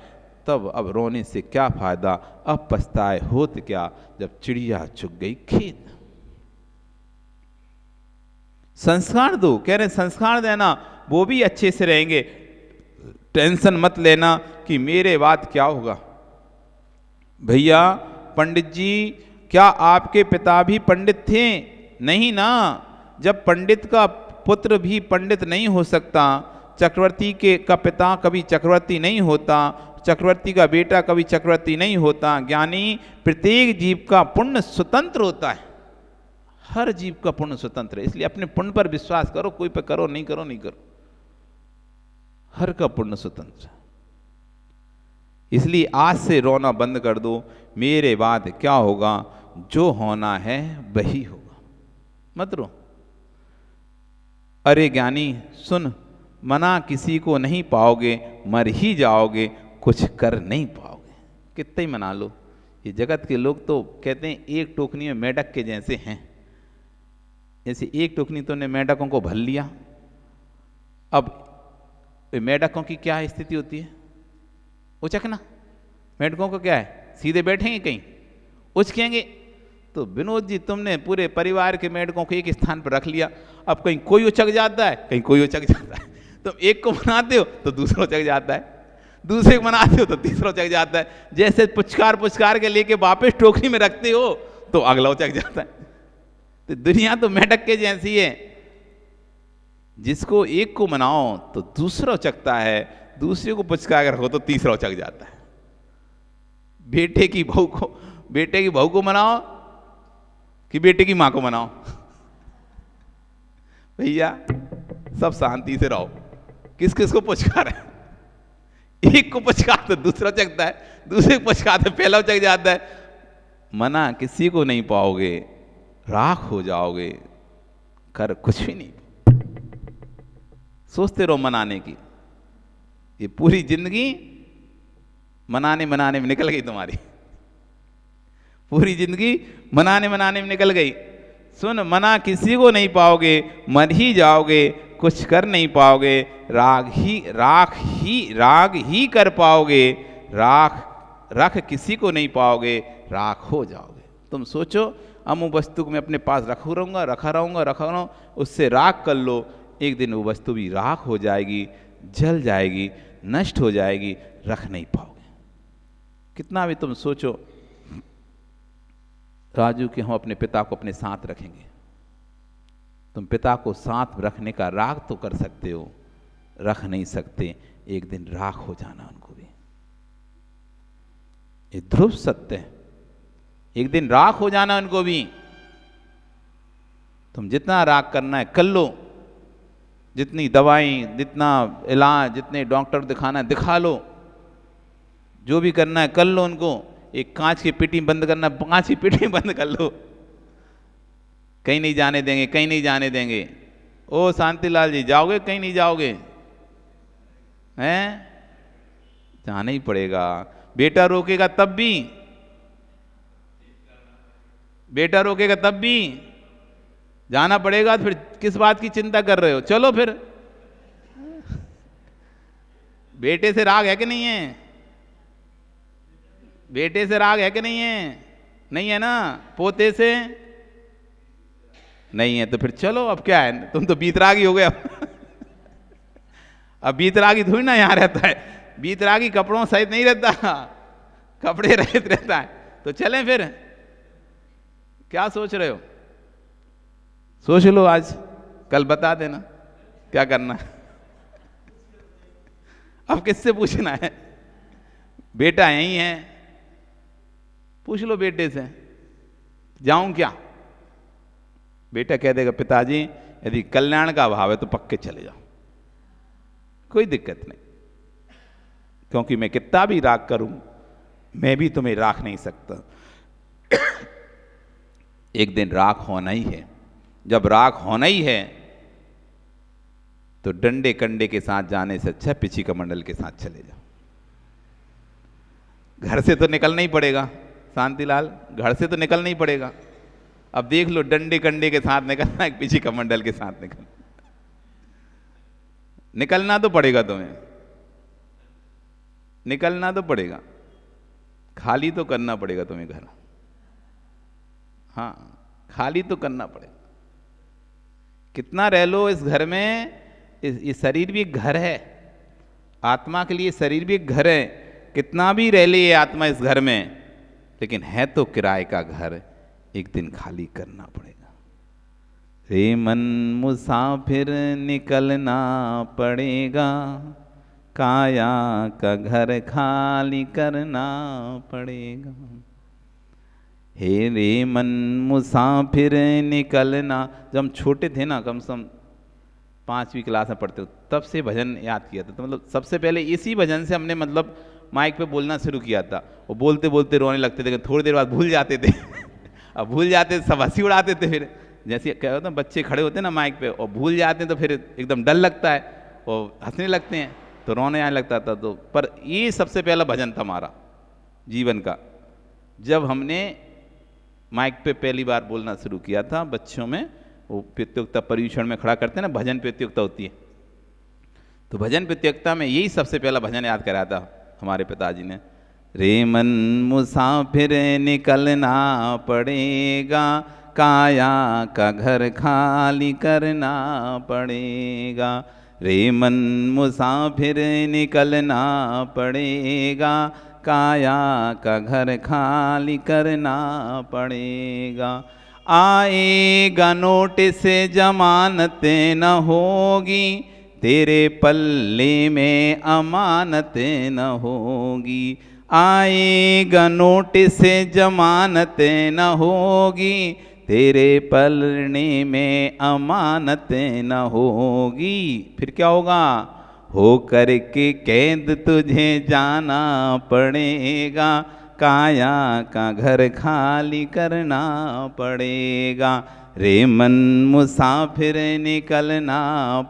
तब अब रोने से क्या फायदा, अब पछताए होत क्या, जब चिड़िया चुग गई खेत। संस्कार दो, कह रहे संस्कार देना, वो भी अच्छे से रहेंगे। टेंशन मत लेना कि मेरे बाद क्या होगा। भैया पंडित जी, क्या आपके पिता भी पंडित थे? नहीं ना। जब पंडित का पुत्र भी पंडित नहीं हो सकता, चक्रवर्ती का पिता कभी चक्रवर्ती नहीं होता, चक्रवर्ती का बेटा कभी चक्रवर्ती नहीं होता। ज्ञानी प्रत्येक जीव का पुण्य स्वतंत्र होता है, हर जीव का पुण्य स्वतंत्र है। इसलिए अपने पुण्य पर विश्वास करो, कोई पर करो नहीं करो नहीं करो, हर का पुण्य स्वतंत्र। इसलिए आज से रोना बंद कर दो, मेरे बाद क्या होगा, जो होना है वही होगा, मत रो। अरे ज्ञानी सुन, मना किसी को नहीं पाओगे, मर ही जाओगे, कुछ कर नहीं पाओगे। कितना ही मना लो, ये जगत के लोग तो कहते हैं एक टोकनी में मेढक के जैसे हैं। जैसे एक टोकनी तो ने मेढकों को भर लिया, अब मेढकों की क्या स्थिति होती है, उचकना। मेढकों को क्या है, सीधे बैठेंगे कहीं उचकेंगे। तो विनोद जी, तुमने पूरे परिवार के मेढकों को एक स्थान पर रख लिया, अब कहीं कोई उचक जाता है, कहीं कोई उचक जाता है। तुम एक को बनाते हो तो दूसरा उचक जाता है, दूसरे को बनाते हो तो तीसरा उचक जाता है। जैसे पुचकार पुचकार के लेके वापस टोकरी में रखते हो तो अगला उचक जाता है। तो दुनिया तो मेंढक के जैसी है, जिसको एक को मनाओ तो दूसरा उचकता है, दूसरे को पुचका कर रखो तो तीसरा उचक जाता है। बेटे की बहू को मनाओ कि बेटे की मां को मनाओ, भैया सब शांति से रहो। किस किस को पुचका रहे, एक को पुचका तो दूसरा उचकता है, दूसरे को पुचका तो पहला उचक जाता है। मना किसी को नहीं पाओगे, राख हो जाओगे, कर कुछ भी नहीं। सोचते रहो मनाने की, ये पूरी जिंदगी मनाने में निकल गई तुम्हारी, पूरी जिंदगी मनाने में निकल गई। सुन, मना किसी को नहीं पाओगे, मर ही जाओगे, कुछ कर नहीं पाओगे, राग ही कर पाओगे, रख किसी को नहीं पाओगे, राख हो जाओगे। तुम सोचो अमु वस्तु को मैं अपने पास रखा रहूँगा, उससे राख कर लो, एक दिन वो वस्तु भी राख हो जाएगी, जल जाएगी, नष्ट हो जाएगी, रख नहीं पाओगे। कितना भी तुम सोचो राजू कि हम अपने पिता को अपने साथ रखेंगे, तुम पिता को साथ रखने का राग तो कर सकते हो, रख नहीं सकते, एक दिन राख हो जाना उनको भी। ये ध्रुव सत्य है, एक दिन राख हो जाना उनको भी। तुम जितना राग करना है कर लो, जितनी दवाएं, जितना इलाज, जितने डॉक्टर दिखाना है दिखा लो, जो भी करना है कर लो उनको। एक कांच की पेटी बंद करना, कांच की पेटी बंद कर लो, कहीं नहीं जाने देंगे, कहीं नहीं जाने देंगे। ओ शांतिलाल जी, जाओगे कहीं नहीं जाओगे? हैं? जाना ही पड़ेगा। बेटा रोकेगा तब भी, बेटा रोकेगा तब भी जाना पड़ेगा। तो फिर किस बात की चिंता कर रहे हो? चलो फिर। बेटे से राग है कि नहीं है? बेटे से राग है कि नहीं है? नहीं है ना? पोते से नहीं है तो फिर चलो, अब क्या है, तुम तो बीतरागी हो गए अब बीतरागी थोड़ी ना यहां रहता है, बीतरागी कपड़ों सहित नहीं रहता, कपड़े रहित रहता है। तो चलें फिर, क्या सोच रहे हो? सोच लो, आज कल बता देना क्या करना है। अब किससे पूछना है? बेटा यही है, पूछ लो बेटे से, जाऊं क्या? बेटा कह देगा पिताजी यदि कल्याण का भाव है तो पक्के चले जाओ, कोई दिक्कत नहीं, क्योंकि मैं कितना भी राग करूं मैं भी तुम्हें राख नहीं सकता। एक दिन राख होना ही है। जब राख होना ही है तो डंडे कंडे के साथ जाने से अच्छा पिछी कमंडल के साथ चले जाओ। घर से तो निकलना ही पड़ेगा शांतिलाल, घर से तो निकलना ही पड़ेगा। अब देख लो, डंडे कंडे के साथ निकलना है, पिछी कमंडल के साथ निकलना तो पड़ेगा तुम्हें, निकलना तो पड़ेगा, खाली तो करना पड़ेगा तुम्हें घर। हाँ, खाली तो करना पड़ेगा। कितना रह लो इस घर में, ये शरीर भी एक घर है, आत्मा के लिए शरीर भी एक घर है। कितना भी रह ले ये आत्मा इस घर में, लेकिन है तो किराए का घर, एक दिन खाली करना पड़ेगा। रे मन मुसाफिर निकलना पड़ेगा, काया का घर खाली करना पड़ेगा। हे रे मन मुसाफिर निकलना। जब हम छोटे थे ना, कम से कम 5वीं क्लास में पढ़ते हो, तब से भजन याद किया था। तो मतलब सबसे पहले इसी भजन से हमने मतलब माइक पे बोलना शुरू किया था। वो बोलते बोलते रोने लगते थे, थोड़ी देर बाद भूल जाते थे अब भूल जाते सब हंसी उड़ाते थे। फिर जैसे क्या होता है, बच्चे खड़े होते हैं ना माइक पे और भूल जाते हैं तो फिर एकदम डर लगता है और हंसने लगते हैं तो रोने आने लगता था। तो पर ये सबसे पहला भजन था हमारा जीवन का, जब हमने माइक पे पहली बार बोलना शुरू किया था। बच्चों में वो प्रतियोगिता परीक्षण में खड़ा करते हैं ना, भजन प्रतियोगिता होती है, तो भजन प्रतियोगिता में यही सबसे पहला भजन याद कराया था हमारे पिताजी ने। रे मन मुसाफिर निकलना पड़ेगा, काया का घर खाली करना पड़ेगा। रे मन मुसाफिर निकलना पड़ेगा, काया का घर खाली करना पड़ेगा। आएगा नोटिस जमानतें न होगी, तेरे पल्ले में अमानतें न होगी। आएगा नोटिस जमानतें न होगी, तेरे पलने में अमानतें न होगी। फिर क्या होगा? हो करके कैद तुझे जाना पड़ेगा, काया का घर खाली करना पड़ेगा। रे मन मुसाफिर निकलना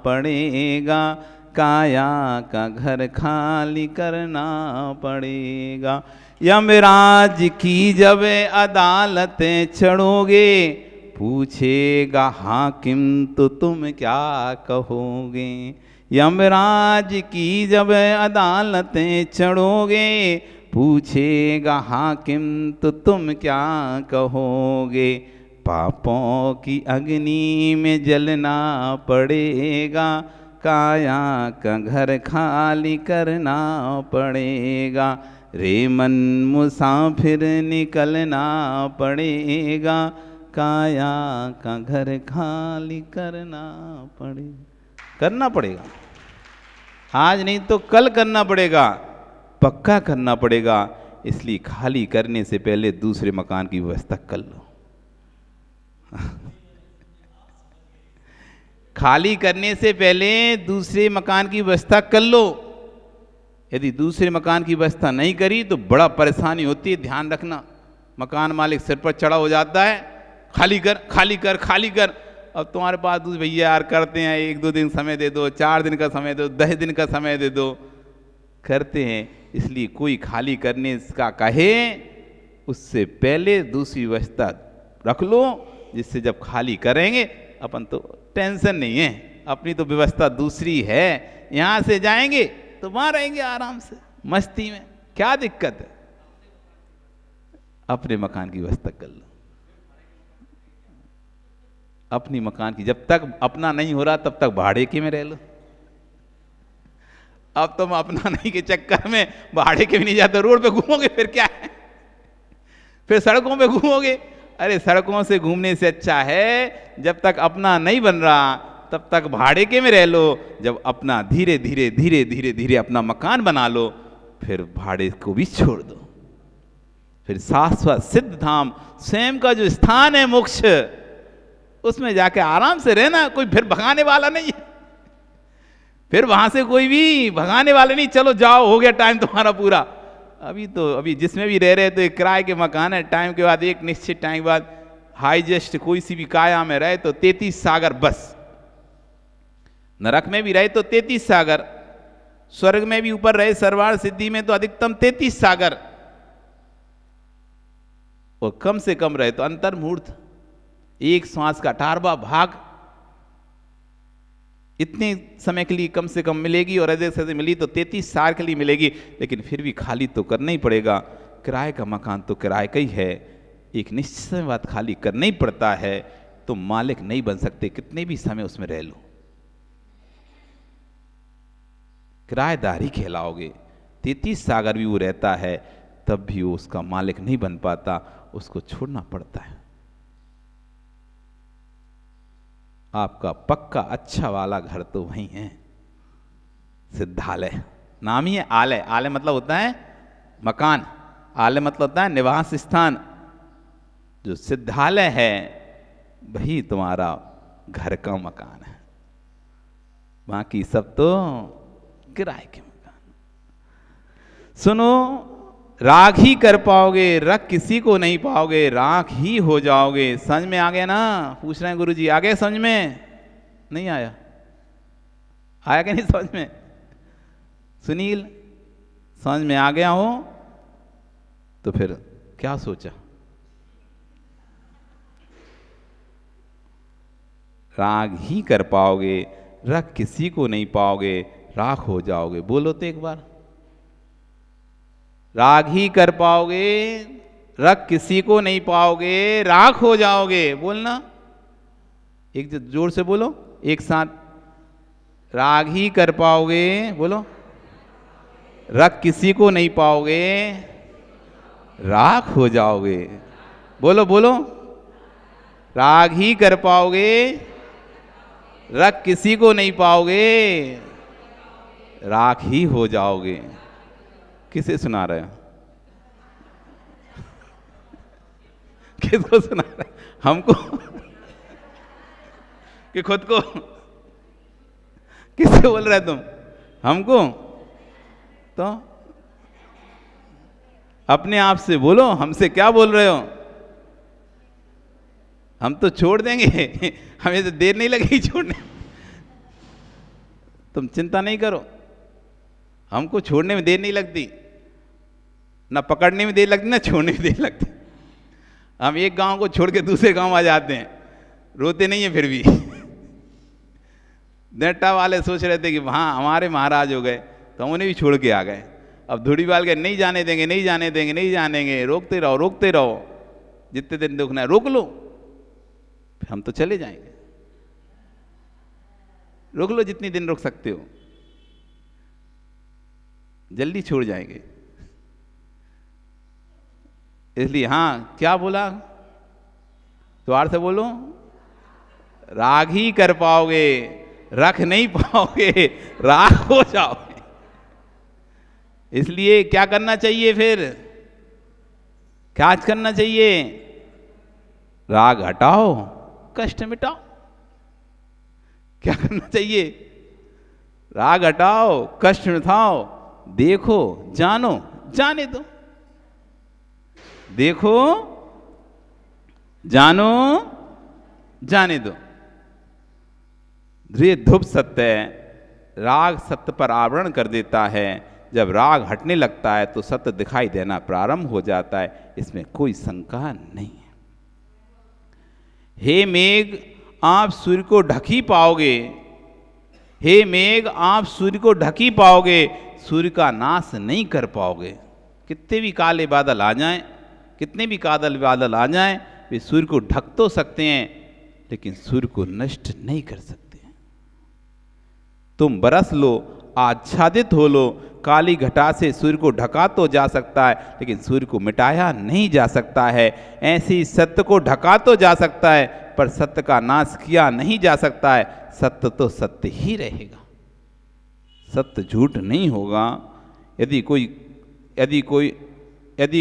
पड़ेगा, काया का घर खाली करना पड़ेगा। यमराज की जब अदालतें चढ़ोगे, पूछेगा हाकिम तो तुम क्या कहोगे। यमराज की जब अदालतें चढ़ोगे, पूछेगा हाकिम तो तुम क्या कहोगे। पापों की अग्नि में जलना पड़ेगा, काया का घर खाली करना पड़ेगा। रे मन मुसाफिर निकलना पड़ेगा, काया का घर खाली करना पड़ेगा। करना पड़ेगा, आज नहीं तो कल करना पड़ेगा, पक्का करना पड़ेगा। इसलिए खाली करने से पहले दूसरे मकान की व्यवस्था कर लो। खाली करने से पहले दूसरे मकान की व्यवस्था कर लो। यदि दूसरे मकान की व्यवस्था नहीं करी तो बड़ा परेशानी होती है। ध्यान रखना, मकान मालिक सिर पर चढ़ा हो जाता है, खाली कर खाली कर खाली कर। अब तुम्हारे पास दूसरे भैया यार करते हैं, 1-2 दिन समय दे दो, 4 दिन का समय दो, 10 दिन का समय दे दो, करते हैं। इसलिए कोई खाली करने का कहे उससे पहले दूसरी व्यवस्था रख लो, जिससे जब खाली करेंगे अपन तो टेंशन नहीं है, अपनी तो व्यवस्था दूसरी है। यहाँ से जाएंगे तो वहाँ रहेंगे आराम से मस्ती में, क्या दिक्कत है। अपने मकान की व्यवस्था कर लो। अपनी मकान की, जब तक अपना नहीं हो रहा तब तक भाड़े के में रह लो। अब तुम अपना नहीं के चक्कर में भाड़े के भी नहीं जाते, रोड पे घूमोगे फिर क्या है, फिर सड़कों पे घूमोगे। अरे सड़कों से घूमने से अच्छा है जब तक अपना नहीं बन रहा तब तक भाड़े के में रह लो। जब अपना धीरे धीरे धीरे धीरे धीरे अपना मकान बना लो, फिर भाड़े को भी छोड़ दो। फिर शाश्वत सिद्ध धाम स्वयं का जो स्थान है मोक्ष, उसमें जाके आराम से रहना। कोई फिर भगाने वाला नहीं है, फिर वहां से कोई भी भगाने वाले नहीं। चलो जाओ, हो गया टाइम तुम्हारा पूरा। अभी जिसमें भी रह रहे तो एक किराए के मकान है, टाइम के बाद एक निश्चित टाइम के बाद हाईजेस्ट कोई सी भी काया में रहे तो 33 सागर बस। नरक में भी रहे तो 33 सागर, स्वर्ग में भी ऊपर रहे सर्वार्थ सिद्धि में तो अधिकतम 33 सागर, और कम से कम रहे तो अंतर्मुहूर्त एक श्वास का 18वां भाग इतने समय के लिए कम से कम मिलेगी, और अधिक से मिली तो 33 साल के लिए मिलेगी। लेकिन फिर भी खाली तो करना ही पड़ेगा। किराए का मकान तो किराए का ही है, एक निश्चित समय बाद खाली करना ही पड़ता है। तो मालिक नहीं बन सकते, कितने भी समय उसमें रह लो, किराएदारी कहलाओगे। 33 सागर भी वो रहता है तब भी वो उसका मालिक नहीं बन पाता, उसको छोड़ना पड़ता है। आपका पक्का अच्छा वाला घर तो वहीं है, सिद्धालय नाम ही है। आलय, आलय मतलब होता है मकान, आलय मतलब होता है निवास स्थान। जो सिद्धालय है वही तुम्हारा घर का मकान है, बाकी सब तो किराए के मकान। सुनो, राख ही कर पाओगे, रख किसी को नहीं पाओगे, राख ही हो जाओगे। समझ में आ गया ना? पूछ रहे हैं गुरुजी, आ गया समझ में? नहीं आया? आया कि नहीं समझ में? सुनील, समझ में आ गया हो तो फिर क्या सोचा? राग ही कर पाओगे, रख किसी को नहीं पाओगे, राख हो जाओगे। बोलो तो एक बार, राग ही कर पाओगे, रख किसी को नहीं पाओगे, राख हो जाओगे। बोलना एक जोर से बोलो एक साथ, राग ही कर पाओगे। बोलो, रख किसी को नहीं पाओगे, राख हो जाओगे। बोलो बोलो, राग ही कर पाओगे, रख किसी को नहीं पाओगे, राख ही हो जाओगे। किसे सुना रहे हो? किसको सुना रहे? हमको कि खुद को? किससे बोल रहे तुम? हमको? तो अपने आप से बोलो, हमसे क्या बोल रहे हो? हम तो छोड़ देंगे, हमें तो देर नहीं लगेगी छोड़ने। तुम चिंता नहीं करो, हमको छोड़ने में देर नहीं लगती, ना पकड़ने में देर लगती ना छोड़ने में देर लगती। हम एक गांव को छोड़ के दूसरे गांव आ जाते हैं, रोते नहीं है फिर भी। नेटा वाले सोच रहे थे कि वहाँ हमारे महाराज हो गए तो हम उन्हें भी छोड़ के आ गए। अब धुड़ीवाल के नहीं जाने देंगे, नहीं जाने देंगे, नहीं जाने देंगे, रोकते रहो रोकते रहो, जितने दिन रुकना है रोक लो, फिर हम तो चले जाएंगे। रोक लो जितनी दिन रुक सकते हो, जल्दी छोड़ जाएंगे। इसलिए हाँ, क्या बोला? द्वार से बोलो, राग ही कर पाओगे, रख नहीं पाओगे, राग हो जाओगे। इसलिए क्या करना चाहिए फिर? क्या करना चाहिए? राग हटाओ, कष्ट मिटाओ। क्या करना चाहिए? राग हटाओ, कष्ट मिटाओ, देखो जानो जाने दो। देखो जानो जाने दो। ध्रुव धूप सत्य है, राग सत्य पर आवरण कर देता है। जब राग हटने लगता है तो सत्य दिखाई देना प्रारंभ हो जाता है, इसमें कोई शंका नहीं है। हे मेघ, आप सूर्य को ढक ही पाओगे। हे मेघ, आप सूर्य को ढक ही पाओगे, सूर्य का नाश नहीं कर पाओगे। कितने भी काले बादल आ जाएं, कितने भी काले बादल आ जाएं, वे सूर्य को ढक तो सकते हैं लेकिन सूर्य को नष्ट नहीं कर सकते। तुम बरस लो, आच्छादित हो लो, काली घटा से सूर्य को ढका तो जा सकता है लेकिन सूर्य को मिटाया नहीं जा सकता है। ऐसे ही सत्य को ढका तो जा सकता है पर सत्य का नाश किया नहीं जा सकता है। सत्य तो सत्य ही रहेगा, सत्य झूठ नहीं होगा। यदि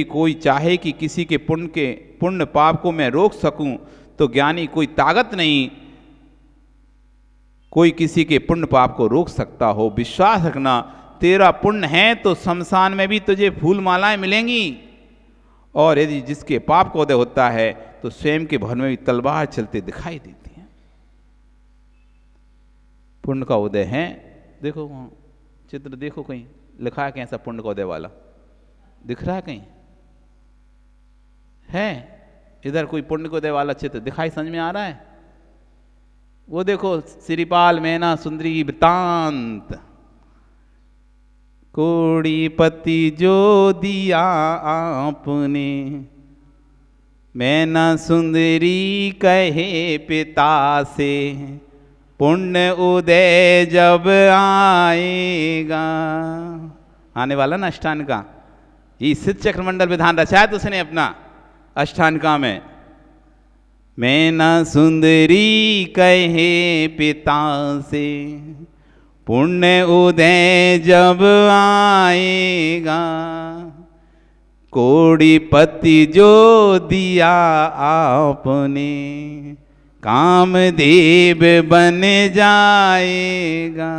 कोई चाहे कि किसी के पुण्य पाप को मैं रोक सकूं तो ज्ञानी कोई ताकत नहीं कोई किसी के पुण्य पाप को रोक सकता हो। विश्वास रखना, तेरा पुण्य है तो शमशान में भी तुझे फूल मालाएं मिलेंगी, और यदि जिसके पाप का उदय होता है तो स्वयं के भवन में भी तलवार चलते दिखाई देती है। पुण्य का उदय है, देखो वहाँ चित्र देखो, कहीं लिखा है कि ऐसा पुण्य का उदय वाला दिख रहा है? कहीं है इधर कोई पुण्य का उदय वाला चित्र दिखाई समझ में आ रहा है? वो देखो, श्रीपाल मैना सुंदरी वृतांत। कोड़ीपति जो दिया आपने, मैना सुंदरी कहे पिता से, पुण्य उदय जब आएगा। आने वाला ना अष्टान का, ये सिद्ध चक्रमंडल विधान रचा है तो उसने अपना अष्टान का में। मैना सुंदरी कहे पिता से, पुण्य उदय जब आएगा, कोड़ीपति जो दिया आपने, कामदेव बन जाएगा।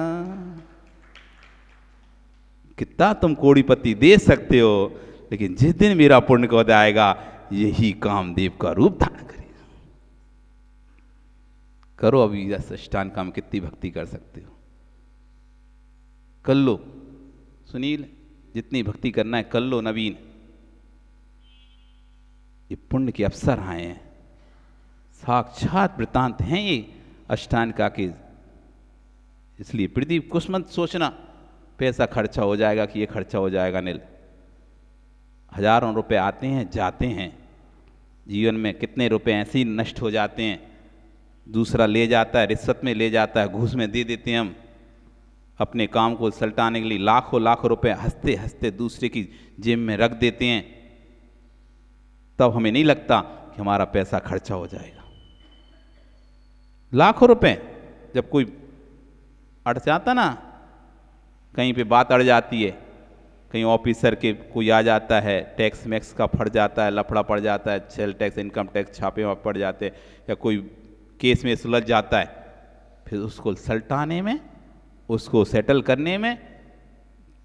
कितना तुम कोड़ीपति दे सकते हो, लेकिन जिस दिन मेरा पुण्य का उदय आएगा यही कामदेव का रूप धारण करेगा। करो अभी अष्टांग काम, कितनी भक्ति कर सकते हो कर लो। सुनील, जितनी भक्ति करना है कर लो। नवीन, ये पुण्य के अवसर आए हैं, साक्षात वृतांत हैं ये अष्टांग का के। इसलिए प्रदीप कुछ मत सोचना पैसा खर्चा हो जाएगा कि ये खर्चा हो जाएगा। नील, हजारों रुपए आते हैं जाते हैं, जीवन में कितने रुपए ऐसे ही नष्ट हो जाते हैं। दूसरा ले जाता है, रिश्वत में ले जाता है, घूस में दे देते हैं हम, अपने काम को सलटाने के लिए लाखों लाखों रुपए हंसते हंसते दूसरे की जेब में रख देते हैं, तब हमें नहीं लगता कि हमारा पैसा खर्चा हो जाएगा। लाखों रुपए जब कोई अड़ जाता ना, कहीं पे बात अड़ जाती है, कहीं ऑफिसर के कोई आ जाता है, टैक्स मैक्स का फट जाता है, लफड़ा पड़ जाता है, सेल टैक्स इनकम टैक्स छापे पड़ जाते हैं, या कोई केस में सुलझ जाता है, फिर उसको सलटाने में, उसको सेटल करने में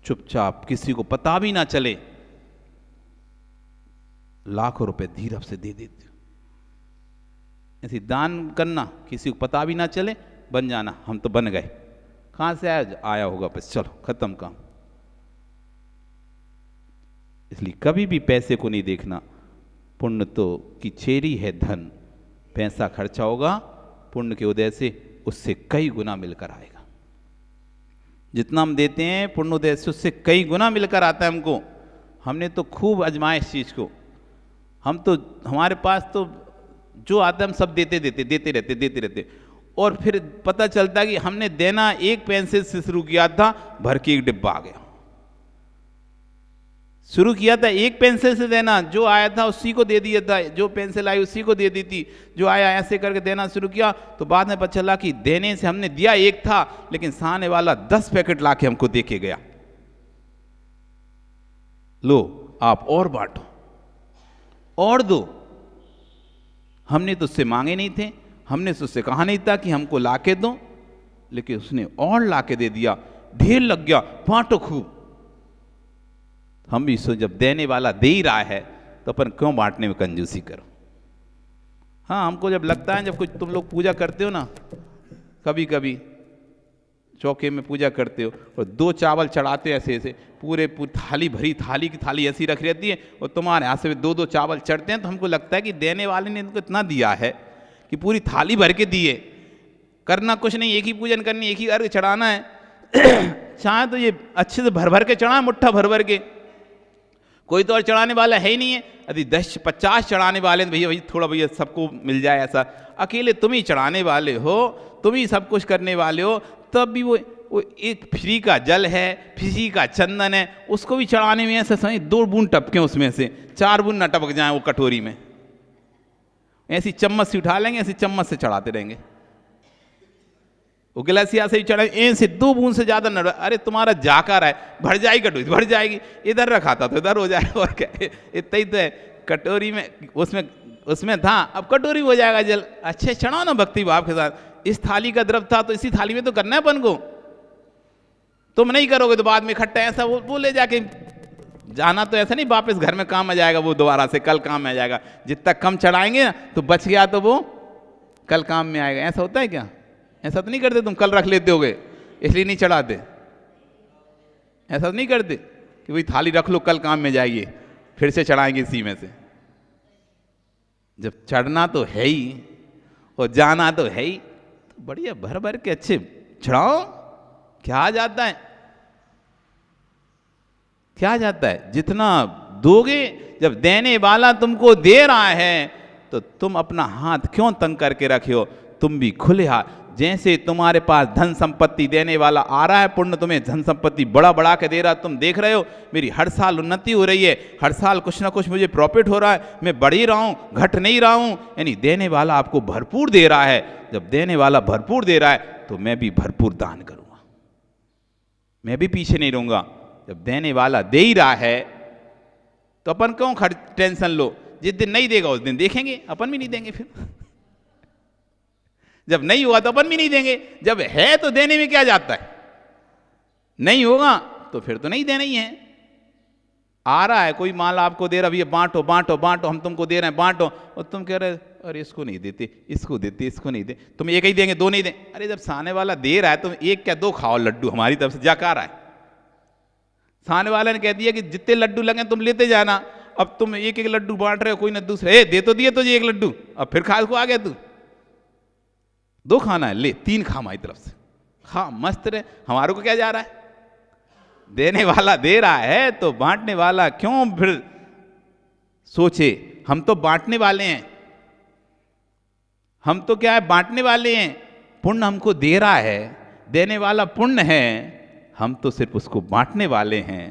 चुपचाप किसी को पता भी ना चले लाखों रुपए धीरज से दे देते हो। ऐसे दान करना, किसी को पता भी ना चले, बन जाना, हम तो बन गए, कहाँ से आया होगा, बस चलो खत्म काम। इसलिए कभी भी पैसे को नहीं देखना। पुण्य तो की चेरी है धन, पैसा खर्चा होगा, पुण्य के उदय से उससे कई गुना मिलकर आएगा। जितना हम देते हैं पुण्य उदय से उससे कई गुना मिलकर आता है हमको। हमने तो खूब आजमाया इस चीज़ को। हम तो, हमारे पास तो जो आता है हम सब देते रहते, और फिर पता चलता कि हमने देना 1 पेंसिल से शुरू किया था, भर के 1 डिब्बा आ गया। शुरू किया था 1 पेंसिल से देना, जो आया था उसी को दे दिया था, जो पेंसिल आई उसी को दे दी थी, जो आया ऐसे करके देना शुरू किया, तो बाद में पता चला कि देने से हमने दिया 1 था, लेकिन सामने वाला 10 पैकेट लाके हमको दे के गया। लो आप और बांटो और दो। हमने तो उससे मांगे नहीं थे, हमने तो उससे कहा नहीं था कि हमको लाके दो, लेकिन उसने और लाके दे दिया, ढेर लग गया, बांटो खूब। हम भी सो, जब देने वाला दे ही रहा है तो अपन क्यों बांटने में कंजूसी करो। हाँ, हमको जब लगता है, जब कुछ तुम लोग पूजा करते हो ना, कभी कभी चौके में पूजा करते हो और 2 चावल चढ़ाते हो ऐसे ऐसे, पूरी थाली भरी, थाली की थाली ऐसी रख रहती है, और तुम्हारे हाथ से 2-2 चावल चढ़ते हैं, तो हमको लगता है कि देने वाले ने इनको इतना दिया है कि पूरी थाली भर के दिए। करना कुछ नहीं, एक ही पूजन करनी, एक ही अर्घ चढ़ाना है। चाहे तो ये अच्छे से भर भर के चढ़ाए, मुट्ठा भर भर के, कोई तो और चढ़ाने वाला है ही नहीं है। यदि 10-50 चढ़ाने वाले तो भैया थोड़ा भैया सबको मिल जाए ऐसा, अकेले तुम ही चढ़ाने वाले हो, तुम ही सब कुछ करने वाले हो, तब भी वो एक फ्री का जल है, फ्री का चंदन है, उसको भी चढ़ाने में ऐसा समझ 2 बूंद टपके, उसमें से 4 बूंद न टपक जाए वो कटोरी में। ऐसी चम्मच से उठा लेंगे, ऐसी चम्मच से चढ़ाते रहेंगे, वो गिलासिया से ही चढ़ाए, ऐसे 2 बूंद से ज्यादा न। अरे तुम्हारा जाकर है, भर जाएगी कटोरी, भर जाएगी, इधर रखा था तो इधर हो जाएगा, और क्या इतना ही तो है। कटोरी में उसमें था, अब कटोरी हो जाएगा जल। अच्छे चढ़ाओ ना भक्ति भाव के साथ। इस थाली का द्रव था तो इसी थाली में तो करना है अपन को। तुम नहीं करोगे तो बाद में इकट्ठा ऐसा वो ले जाके जाना, तो ऐसा नहीं वापस घर में काम आ जाएगा, वो दोबारा से कल काम में आ जाएगा। जितना कम चढ़ाएंगे ना तो बच गया तो वो कल काम में आएगा। ऐसा होता है क्या? ऐसा तो नहीं करते तुम, कल रख लेते होगे इसलिए नहीं चढ़ाते। ऐसा तो नहीं करते कि भाई थाली रख लो कल काम में जाएगी, फिर से चढ़ाएंगे इसी में से। जब चढ़ना तो है ही और जाना तो है ही, तो बढ़िया भर भर के अच्छे चढ़ाओ। क्या आ जाता है, क्या जाता है? जितना दोगे, जब देने वाला तुमको दे रहा है तो तुम अपना हाथ क्यों तंग करके रखे हो? तुम भी खुले हाथ, जैसे तुम्हारे पास धन संपत्ति देने वाला आ रहा है, पुण्य तुम्हें धन संपत्ति बड़ा बड़ा के दे रहा है। तुम देख रहे हो मेरी हर साल उन्नति हो रही है, हर साल कुछ ना कुछ मुझे प्रॉफिट हो रहा है, मैं बढ़ ही रहा हूँ, घट नहीं रहा हूँ। यानी देने वाला आपको भरपूर दे रहा है। जब देने वाला भरपूर दे रहा है तो मैं भी भरपूर दान करूँगा, मैं भी पीछे नहीं रहूँगा। जब देने वाला दे ही रहा है तो अपन क्यों टेंशन लो? जिस दिन नहीं देगा उस दिन देखेंगे, अपन भी नहीं देंगे। फिर जब नहीं हुआ तो अपन भी नहीं देंगे। जब है तो देने में क्या जाता है? नहीं होगा तो फिर तो नहीं देना ही है। आ रहा है कोई माल आपको दे रहा, भैया बांटो बांटो बांटो, हम तुमको दे रहे हैं बांटो, और तुम कह रहे अरे इसको नहीं देते, इसको देते, इसको नहीं दे, तुम एक ही देंगे, 2 नहीं दें। अरे जब सामने वाला दे रहा है तुम 1 क्या 2 खाओ लड्डू, हमारी तरफ से जाकर रहा है। सामने वाले ने कह दिया कि जितने लड्डू लगे तुम लेते जाना। अब तुम 1-1 लड्डू बांट रहे हो, कोई ना दूसरे दे तो दिए तुझे 1 लड्डू, अब फिर खा को आ गया तू, 2 खाना है, ले 3 खा हमारी तरफ से, खा मस्त रहे, हमारे को क्या जा रहा है? देने वाला दे रहा है तो बांटने वाला क्यों फिर सोचे? हम तो बांटने वाले हैं, हम तो क्या है, बांटने वाले हैं। पुण्य हमको दे रहा है, देने वाला पुण्य है, हम तो सिर्फ उसको बांटने वाले हैं।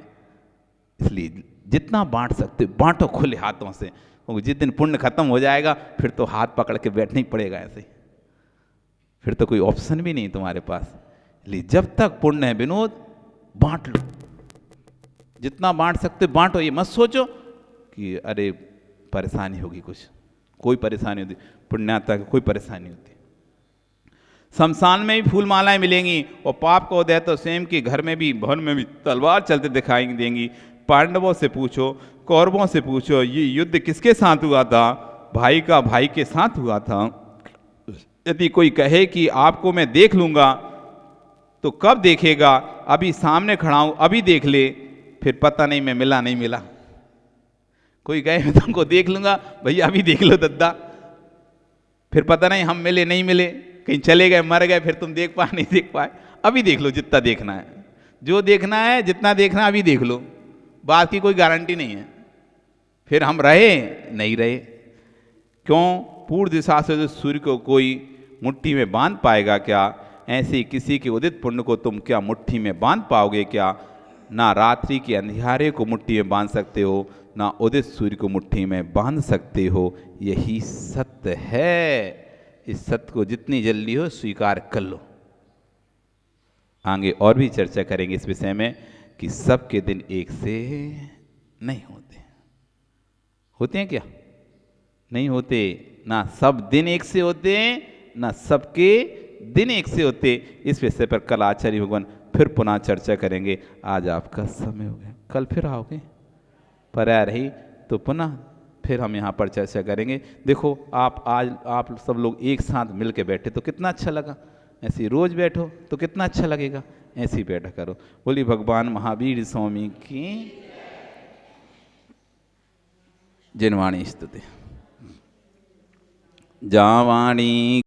इसलिए जितना बांट सकते हो बांटो खुले हाथों से, क्योंकि जिस दिन पुण्य खत्म हो जाएगा फिर तो हाथ पकड़ के बैठना ही पड़ेगा ऐसे ही, फिर तो कोई ऑप्शन भी नहीं तुम्हारे पास। इसलिए जब तक पुण्य है विनोद, बांट लो, जितना बांट सकते बांटो। ये मत सोचो कि अरे परेशानी होगी, कुछ कोई परेशानी होती, पुण्यात्मा की कोई परेशानी होती। शमशान में भी फूल मालाएं मिलेंगी, और पाप को दे तो स्वयं के घर में भी, भवन में भी तलवार चलते दिखाई देंगी। पांडवों से पूछो, कौरवों से पूछो, ये युद्ध किसके साथ हुआ था? भाई का भाई के साथ हुआ था। यदि कोई कहे कि आपको मैं देख लूंगा, तो कब देखेगा? अभी सामने खड़ा हूं, अभी देख ले, फिर पता नहीं मैं मिला नहीं मिला। कोई कहे मैं तुमको देख लूंगा, भैया अभी देख लो दद्दा, फिर पता नहीं हम मिले नहीं मिले, कहीं चले गए मर गए, फिर तुम देख पाए नहीं देख पाए। अभी देख लो जितना देखना है, जो देखना है जितना देखना है अभी देख लो, बात की कोई गारंटी नहीं है फिर हम रहे नहीं रहे। क्यों? पूर्व दिशा से सूर्य को कोई मुट्ठी में बांध पाएगा क्या? ऐसे ही किसी के उदित पुण्य को तुम क्या मुट्ठी में बांध पाओगे क्या? ना रात्रि के अंधियारे को मुट्ठी में बांध सकते हो, ना उदित सूर्य को मुट्ठी में बांध सकते हो। यही सत्य है। इस सत्य को जितनी जल्दी हो स्वीकार कर लो। आगे और भी चर्चा करेंगे इस विषय में कि सबके दिन एक से नहीं होते। होते हैं क्या? नहीं होते। ना सब दिन एक से होते, ना सबके दिन एक से होते। इस विषय पर कल आचार्य भगवान फिर पुनः चर्चा करेंगे। आज आपका समय हो गया, कल फिर आओगे, पर आ रही तो पुनः फिर हम यहाँ पर चर्चा करेंगे। देखो आप सब लोग एक साथ मिल के बैठे तो कितना अच्छा लगा। ऐसे रोज बैठो तो कितना अच्छा लगेगा। ऐसे ही बैठा करो। बोली भगवान महावीर स्वामी की जिनवाणी स्तुति। जावाणी